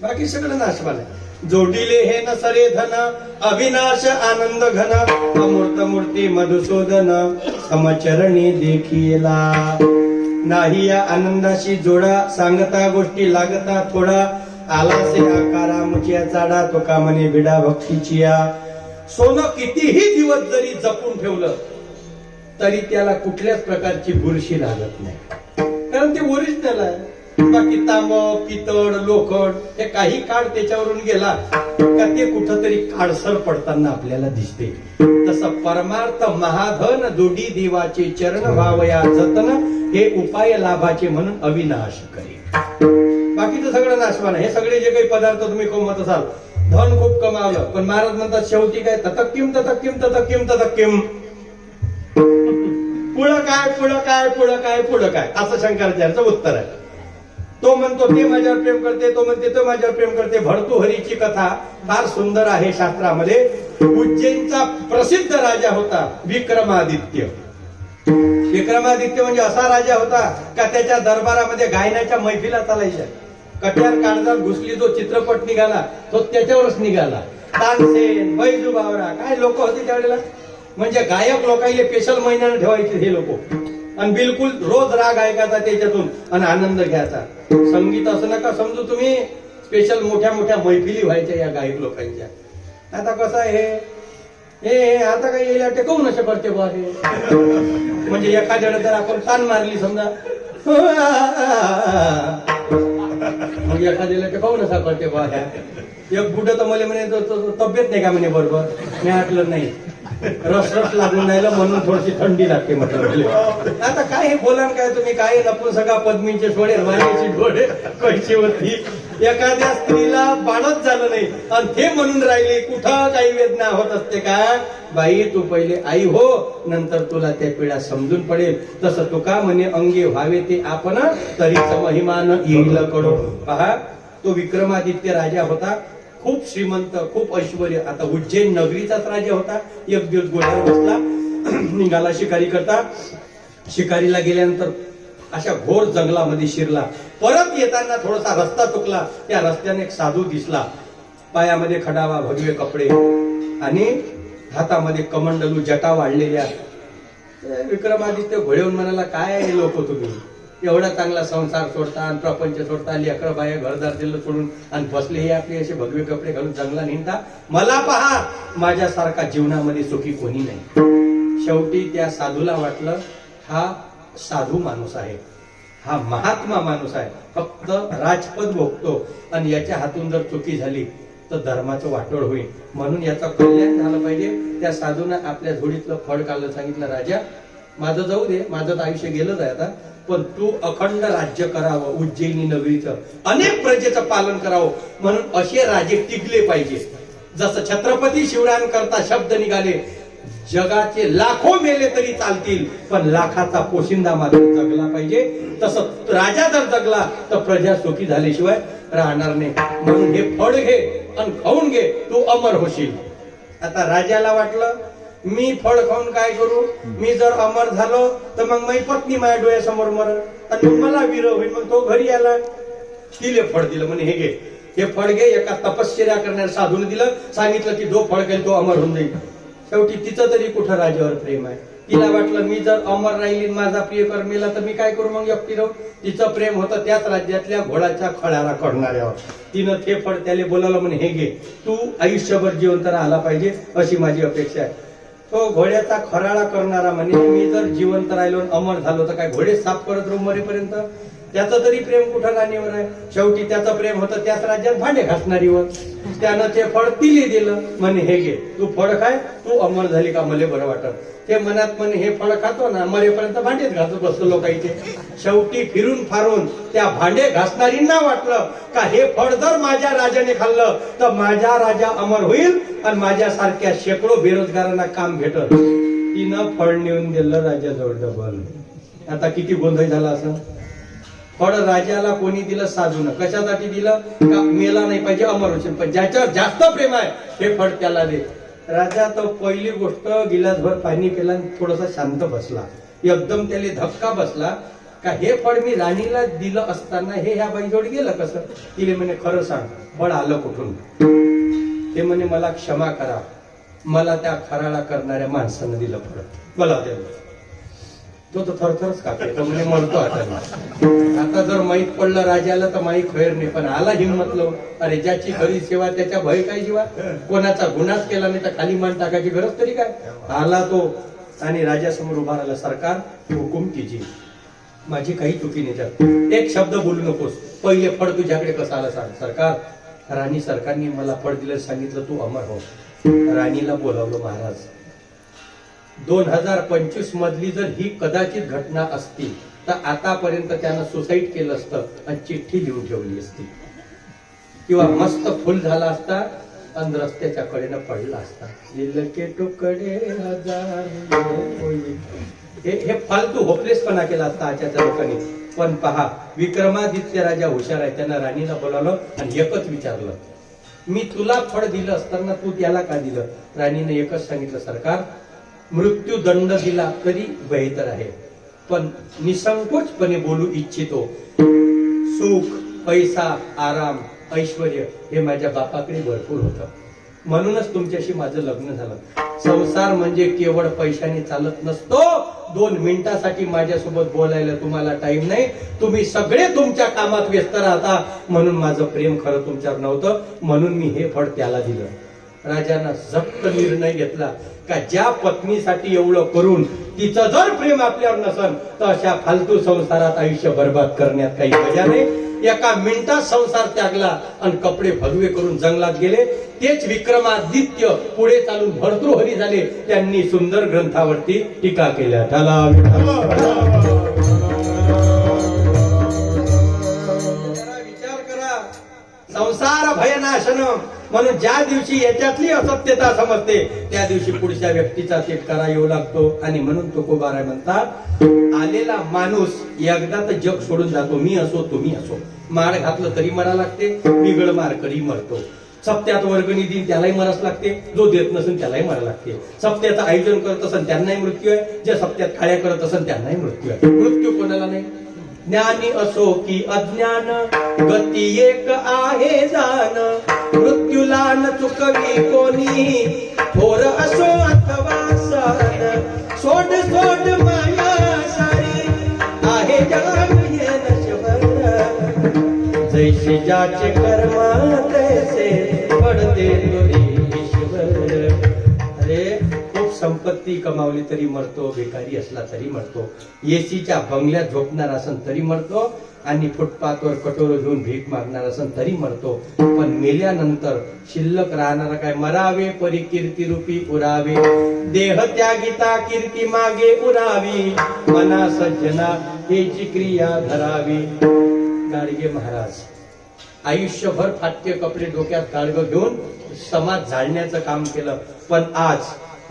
बाकी सगळं नाशवान आहे. जोडिले हे न सरे धन अविनाश आनंद घन अमूर्त मूर्ती मधुसूदन समचरणी देखीला. नाही या आनंदाशी जोडा सांगता गोष्टी लागता थोडा. आलासे आकारा मुचिया चाडा तुका म्हणे विडा भक्तीचिया. सोनं कितीही दिवस जरी जपून ठेवलं तरी त्याला कुठल्याच प्रकारची बुरशी लागत नाही, कारण ते ओरिजिनल आहे. बाकी तांब पितळ लोखंड हे काही काळ त्याच्यावरून गेला का ते कुठंतरी काळसर पडताना आपल्याला दिसते. तसं परमार्थ महाधन जोडी देवाचे चरण भावया जतन हे उपाय लाभाचे म्हणून अविनाश करी. बाकीचं सगळं नाशवान आहे. हे सगळे जे काही पदार्थ तुम्ही कमवत असाल, धन खूप कमावलं, पण महाराज म्हणतात शेवटी काय ततक्किम ततक्किम ततक्किम ततक्किम. पुढं काय पुढं काय पुढं काय पुढं काय असं शंकराचार्याचं उत्तर आहे. तो म्हणतो ते माझ्यावर प्रेम करते, तो म्हणते तो माझ्यावर प्रेम करते. भर्तृहरीची कथा फार सुंदर आहे शास्त्रामध्ये. उज्जैनचा प्रसिद्ध राजा होता विक्रमादित्य. विक्रमादित्य म्हणजे असा राजा होता का त्याच्या दरबारामध्ये गायनाच्या मैफिला चालायच्या. कट्यार काळजात घुसली जो चित्रपट निघाला तो त्याच्यावरच निघाला. तानसेन, बैजू बावरा काय लोक होते त्यावेळेला. म्हणजे गायक लोकांना स्पेशल महिन्यानं ठेवायचे हे लोक. आणि बिलकुल रोज राग ऐकायचा त्याच्यातून आणि आनंद घ्यायचा. संगीत असं नका समजू तुम्ही, स्पेशल मोठ्या मोठ्या मैफिली व्हायच्या या गायक लोकांच्या. आता कसं आहे हे आता काही येईल टेकवून असे करते बा हे. म्हणजे एखाद्याला जर आपण ताण मारली समजा मग एखाद्याला टेकवून असा करते बा ह्या. एक बुड तर मला म्हणे तब्येत नाही का म्हणे बरोबर. मी ऐकलं नाही, रस लागून राहिलं म्हणून थोडीशी थंडी लागते म्हटलं. आता काय हे बोला काय तुम्ही काय नपून सगळा पद्मीचे सोडे वाण्याची डोळे कैची होती. एखाद्या स्त्रीला बाणच झालं नाही आणि ते म्हणून राहिले कुठं काही वेदना होत असते का. बाई तू पहिले आई हो, नंतर तुला त्या पिढा समजून पडेल. तसं तुका म्हणे अंगी व्हावे ते आपण तरीच महिमान येईल कडो. पहा तो विक्रमादित्य राजा होता, खूप श्रीमंत, खूप ऐश्वर्य. आता उज्जैन नगरीचाच राजा होता. एक दिवस घोड्यावर बसला, निघाला शिकारी करता. शिकारीला गेल्यानंतर अशा घोर जंगलामध्ये शिरला. परत येताना थोडासा रस्ता चुकला. त्या रस्त्याने एक साधू दिसला. पायामध्ये खडावा, भगवे कपडे आणि हातामध्ये कमंडलू, जटा वाढलेल्या. विक्रमादित्य घोड्यावरून म्हणाला काय आहे लोक तुम्ही, एवढा चांगला संसार सोडता आणि प्रपंच सोडता, लेकरं बाया घरदार दिलं सोडून आणि बसले हे आपले असे भगवे कपडे घालून जंगला निघता. मला पहा माझ्यासारखा जीवनामध्ये सुखी कोणी नाही. शेवटी त्या साधूला वाटलं हा साधू माणूस आहे, हा महात्मा माणूस आहे, फक्त राजपद भोगतो आणि याच्या हातून जर चुकी झाली तर धर्माचं वाटोळ होईल. म्हणून याचं कल्याण झालं पाहिजे. त्या साधूनं आपल्या झोडीतलं फळ काढलं. सांगितलं राजा माझं जाऊ दे, माझं तर आयुष्य गेलंच आहे आता, पण तू अखंड राज्य करावं उज्जैनी नगरीचं, अनेक प्रजेचं पालन करावं. म्हणून असे राजे टिकले पाहिजे. जसं छत्रपती शिवरायांकरता शब्द निघाले, जगाचे लाखो मेले तरी चालतील पण लाखाचा पोशिंदा मात्र जगला पाहिजे. तसं राजा जर जगला तर प्रजा सुखी झाल्याशिवाय राहणार नाही. म्हणून हे फळ घे आणि खाऊन घे, तू अमर होशील. आता राजाला वाटलं मी फळ खाऊन काय करू, मी जर अमर झालो तर मग माझी पत्नी माझ्या डोळ्यासमोर मरण आणि मग मला विरह होईल. मग तो घरी आला, तिले फळ दिलं. म्हणे हे घे, हे फळ घे. एका तपश्चर्या करणाऱ्या साधूने दिलं. सांगितलं की जो फळ घेईल तो अमर होऊन जाईल. शेवटी तिचं तरी कुठं राजावर प्रेम आहे. तिला वाटलं मी जर अमर राहिली, माझा प्रियकर मेला तर मी काय करू मग एकटी राहू. तिचं प्रेम होतं त्याच राज्यातल्या घोडाच्या खळ्याला करणाऱ्यावर. तिनं ते फळ त्याला बोलावलं, म्हणे हे घे, तू आयुष्यभर जिवंत राहायला पाहिजे अशी माझी अपेक्षा आहे. तो घोड्याचा खराळा करणारा म्हणे मी जर जिवंत राहिलो अमर झालो तर काय घोडे साफ करत राहू मरेपर्यंत. त्याचं तरी प्रेम कुठं राणीवर आहे. शेवटी त्याचं प्रेम होतं त्याच राज्यात भांडे घासणारीवर. त्यानं ते फळ तिले दिलं. म्हणे हे घे, तू फळ खाय, तू अमर झाली का मला बरं वाटत. ते मनात म्हणे हे फळ खातो ना मरेपर्यंत भांडेच घासत बसतो लोकांचे. शेवटी फिरून फारून त्या भांडे घासणारींना वाटलं का हे फळ जर माझ्या राजाने खाल्लं तर माझा राजा अमर होईल आणि माझ्यासारख्या शेकडो बेरोजगारांना काम भेटल. तिनं फळ नेऊन दिलं राजाजवळ डबल. आता किती गोंधळ झाला असं. फळ राजाला कोणी दिलं, साधून. कशासाठी दिलं का मेला नाही पाहिजे, अमर होईल. पण ज्याच्यावर जास्त प्रेम आहे हे फळ त्याला दे. राजा तर पहिली गोष्ट गिलासभर पाणी पिला, थोडासा शांत बसला. एकदम त्याला धक्का बसला का हे फळ मी राणीला दिलं असताना हे ह्या बाईजवळ गेलं कसं. तिने म्हणे खरं सांग फळ आलं कुठून. ते म्हणे मला क्षमा करा, मला त्या खराळा करणाऱ्या माणसानं दिलं फळ, मला द्या. तो तर थरथरच कापले. तो म्हणजे मरतो आता जर माहीत पडलं राजाला तर माही खैर नाही. पण आला हिंमतलो, अरे ज्याची खरी सेवा त्याच्या भय काय जीवा. कोणाचा गुन्हाच केला नाही तर खाली मान टाकायची गरज तरी काय. आला तो आणि राजासमोर उभा राहिला. सरकार हुकुम कीजिए, माझी काही चुकी नाही त्यात, एक शब्द बोलू नकोस. पहिले फळ तुझ्याकडे कसं आलं सांग. सरकार राणी सरकारने मला फळ दिलं, सांगितलं तू अमर हो. राणीला बोलावलं. महाराज 2025 मधली जर ही कदाचित घटना असती तर आतापर्यंत त्यानं सुसाईड केलं असतं आणि चिठ्ठी लिहून ठेवली असती किंवा मस्त फुल झाला असता आणि रस्त्याच्या कडेनं पडला असता. दिल के तुकडे हजार हे फालतू होपलेसपणा केला असता आजच्या लोकांनी. पण पहा, विक्रमादित्य राजा हुशार आहे. त्यांना राणीला बोलावलं आणि एकच विचारलं, मी तुला फळ दिलं असताना तू त्याला का दिलं? राणीने एकच सांगितलं, सरकार, मृत्यूदंड दिला तरी बेहतर आहे, पण निसंकोचपणे बोलू इच्छितो. सुख, पैसा, आराम, ऐश्वर हे माझ्या बापाकडे भरपूर होतं, म्हणूनच तुमच्याशी माझं लग्न झालं. संसार म्हणजे केवळ पैशाने चालत नसतो. 2 मिनिटासाठी माझ्यासोबत बोलायला तुम्हाला टाइम नाही. तुम्ही सगळे तुमच्या कामात व्यस्त राहता, म्हणून माझं प्रेम खरं तुमच्यावर नव्हतं, म्हणून मी हे फळ त्याला दिलं. राजानं जप्त निर्णय घेतला का ज्या पत्नीसाठी एवढं करून तिचं जर प्रेम आपल्यावर नसन तर अशा फालतू संसारात आयुष्य बर्बाद करण्यात काही मजा नाही. एका मिनिटात संसार त्यागला आणि कपडे भगवे करून जंगलात गेले. तेच विक्रमादित्य पुढे चालून भर्तृहरी झाले. त्यांनी सुंदर ग्रंथावरती टीका केल्या. त्याला विचार करा, संसार भयनाशन, म्हणून ज्या दिवशी याच्यातली असत्यता समजते त्या दिवशी पुढच्या व्यक्तीचा तिटकारा येऊ लागतो. आणि म्हणून तुकोबाराय म्हणतात, आलेला माणूस एकदा तर जग सोडून जातो. मी असो तुम्ही असो, मार घातलं तरी मरा लागते, बिगड मार करी मरतो. सप्त्यात वर्गणी दिन त्यालाही मराच लागते, जो देत नसेल त्यालाही मरा लागते. सप्त्याचं आयोजन करत असेल त्यांनाही मृत्यू आहे, जे सप्त्यात काळ्या करत असेल त्यांनाही मृत्यू आहे. मृत्यू कोणाला नाही. ज्ञानी असो की अज्ञान, गती एक आहे जाण. मृत्यूला न चुकवी कोणी, थोर असो अथवा सान. सोड सोड माया सारी, आहे जग हे नश्वर. जैसे ज्याचे कर्म तैसे पडते तुरी ईश्वर. अरे, खूप संपत्ती कमावली तरी मरतो, भिकारी असला तरी मरतो, एसीच्या बंगल्यात झोपणार असन तरी मरतो, आणि फुटपाथवर कटोरं घेऊन भीक मागणार असन तरी मरतो. पण मेल्यानंतर शिल्लक राहणारा काय? मरावे परी कीर्ती रूपी उरावे, देह त्यागिता कीर्ती मागे उरावी. मना सज्जना हेची क्रिया धरावी. गाडगे महाराज आयुष्यभर फाटके कपडे डोक्यात गाडगं घेऊन समाज झाडण्याचं काम केलं. पण आज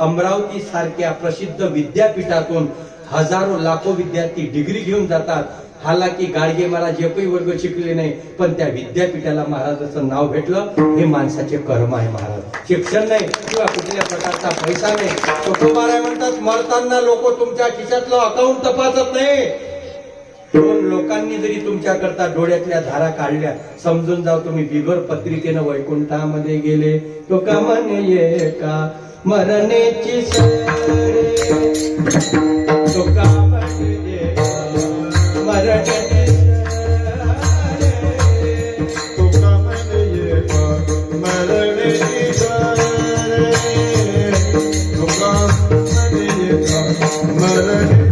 अमरावती सारख्या प्रसिद्ध विद्यापीठातून हजारो लाखो विद्यार्थी डिग्री घेऊन जातात. हालाकी गाडगे महाराज एकही वर्ग शिकले नाही, पण त्या विद्यापीठाला महाराजाचं नाव भेटलं. हे माणसाचे कर्म आहे महाराज, शिक्षण नाही किंवा कुठल्या प्रकारचा पैसा नाही. तुकोबाराय म्हणतात, मरताना लोक तुमच्या खिशातलं अकाउंट तपासत नाही. 2 लोकांनी जरी तुमच्याकरता डोळ्यातल्या धारा काढल्या, समजून जाव तुम्ही बिगर पत्रिकेनं वैकुंठामध्ये गेले. तो का म्हणे का मरण्याची सरे, तो का म्हणजे मरण्याची सरे, तो का म्हणजे मरण्याची सरे, तो का म्हणजे मरण्याची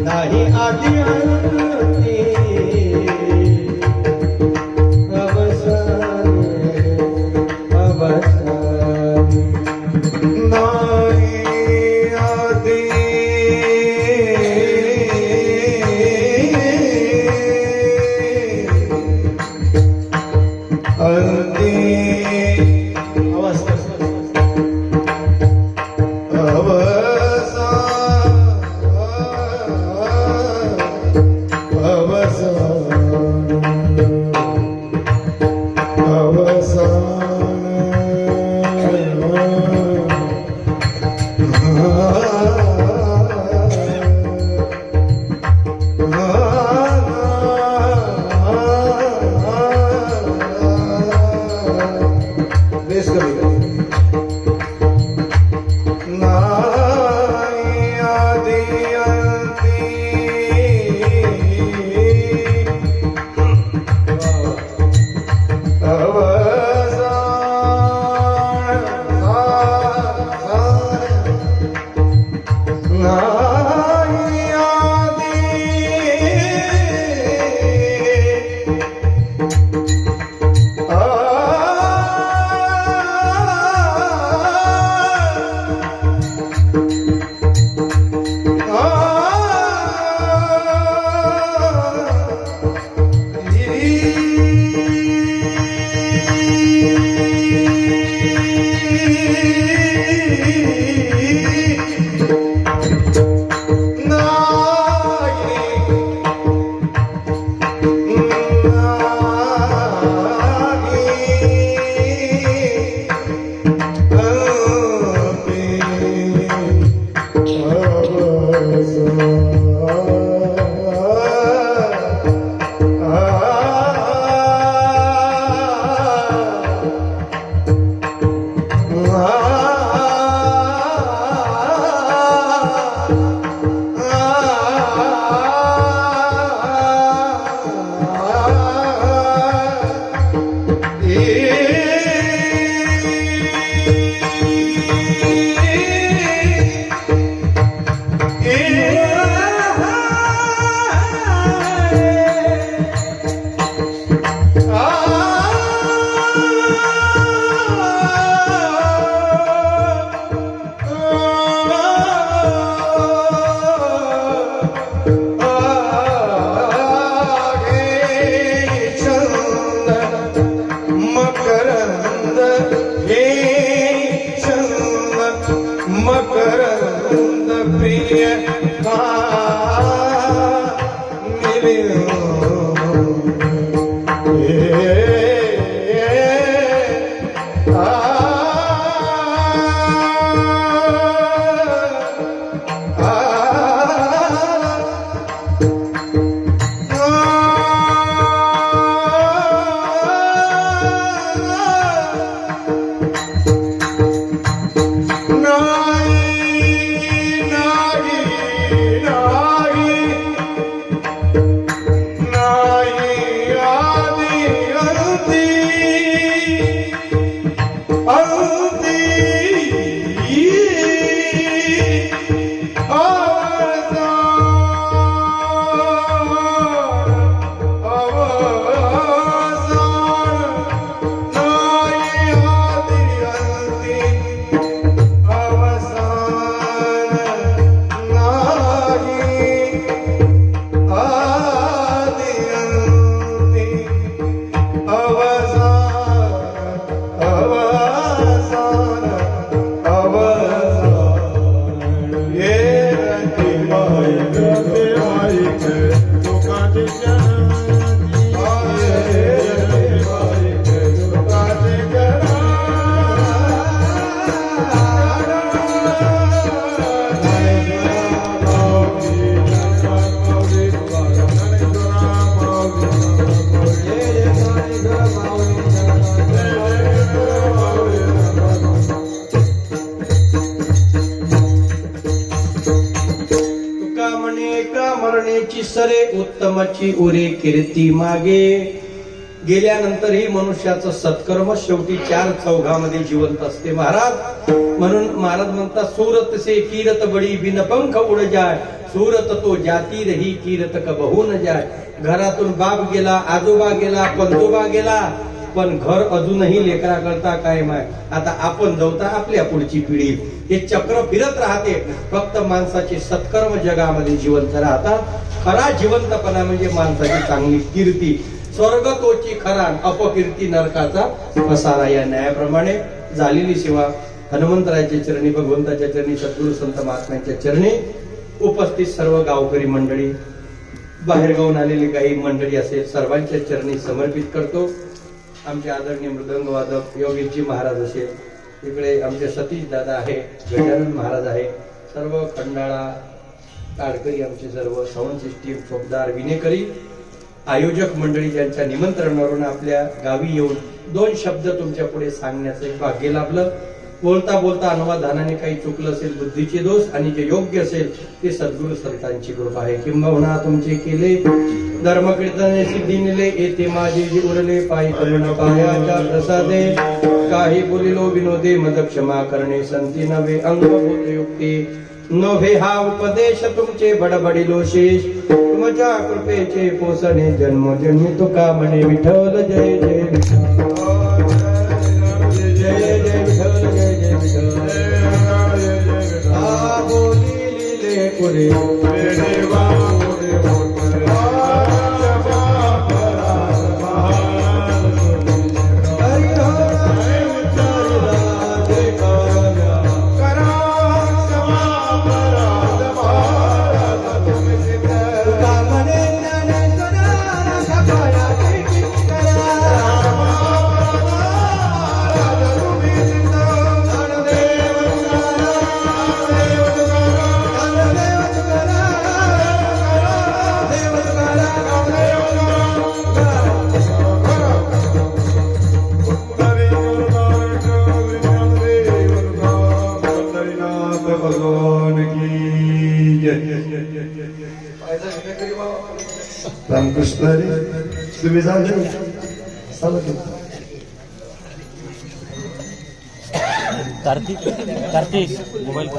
नाही आदी अंती अवसानी अवसानी नाही आदी अंती मकरंद प्रिय मरण्याची सरे उत्तमची उरे कीर्ती मागे गेल्यानंतरही मनुष्याचं सत्कर्म शेवटी चार चौघामध्ये जिवंत असते महाराज. म्हणून महाराज म्हणतात, सूरत से कीरत बडी बिन पंख उड जाय, सूरत तो जाती रही कीरत कबहू न जाय. घरातून बाप गेला, आजोबा गेला, पंजोबा गेला, पण घर अजूनही लेकरा करता कायम आहे. आता आपण जवता आपल्या पुढची पिढी, हे चक्र फिरत राहते. फक्त माणसाचे सत्कर्म जगामध्ये जिवंत राहतात. खरा जिवंतपणा म्हणजे माणसाची चांगली कीर्ती. स्वर्ग तोची खरा, अपकीर्ती नरकाचा पसारा. या न्यायाप्रमाणे झालेली सेवा हनुमंतरायाच्या चरणी, भगवंताच्या चरणी, सद्गुरु संत महात्म्यांच्या चरणी, उपस्थित सर्व गावकरी मंडळी, बाहेरगावून आलेली काही मंडळी असेल, सर्वांच्या चरणी समर्पित करतो. आमचे आदरणीय मृदंग वादक योगीजी महाराज असेल, तिकडे आमचे सतीश दादा आहे, गजानन महाराज आहे, सर्व खंडाळा ताडकरी, आमचे सर्व साऊंड सिस्टीम, चोपदार, विनेकरी, आयोजक मंडळी, ज्यांच्या निमंत्रणावरून आपल्या गावी येऊन दोन शब्द तुमच्या पुढे सांगण्याचं एक भाग्य लाभलं. बोलता बोलता अनुवादानाने काही चुकलं असेल, बुद्धीचे दोष, आणि जे योग्य असेल ते सद्गुरु संतांची कृपा आहे. किंबहुना तुमचे केले धर्म कीर्तने सिद्धी निले, येथे माझे जे उरले पायी करुण पायाच्या प्रसादे. काही बोलिलो विनोदे मद क्षमा करणे, संती नवे अंगभूत युक्ती नव्हे हा उपदेश तुमचे बडबडिलो शेष. तुमच्या कृपेचे पोसणे जन्मोजन्मी तुका म्हणे विठ्ठल जय जय विठ्ठल, जय जय विठ्ठल, जय जय विठ्ठल. आ बोली लिले पुरे रामकृष्ण हरी. तुम्ही झाले कार्तिक मोबाईल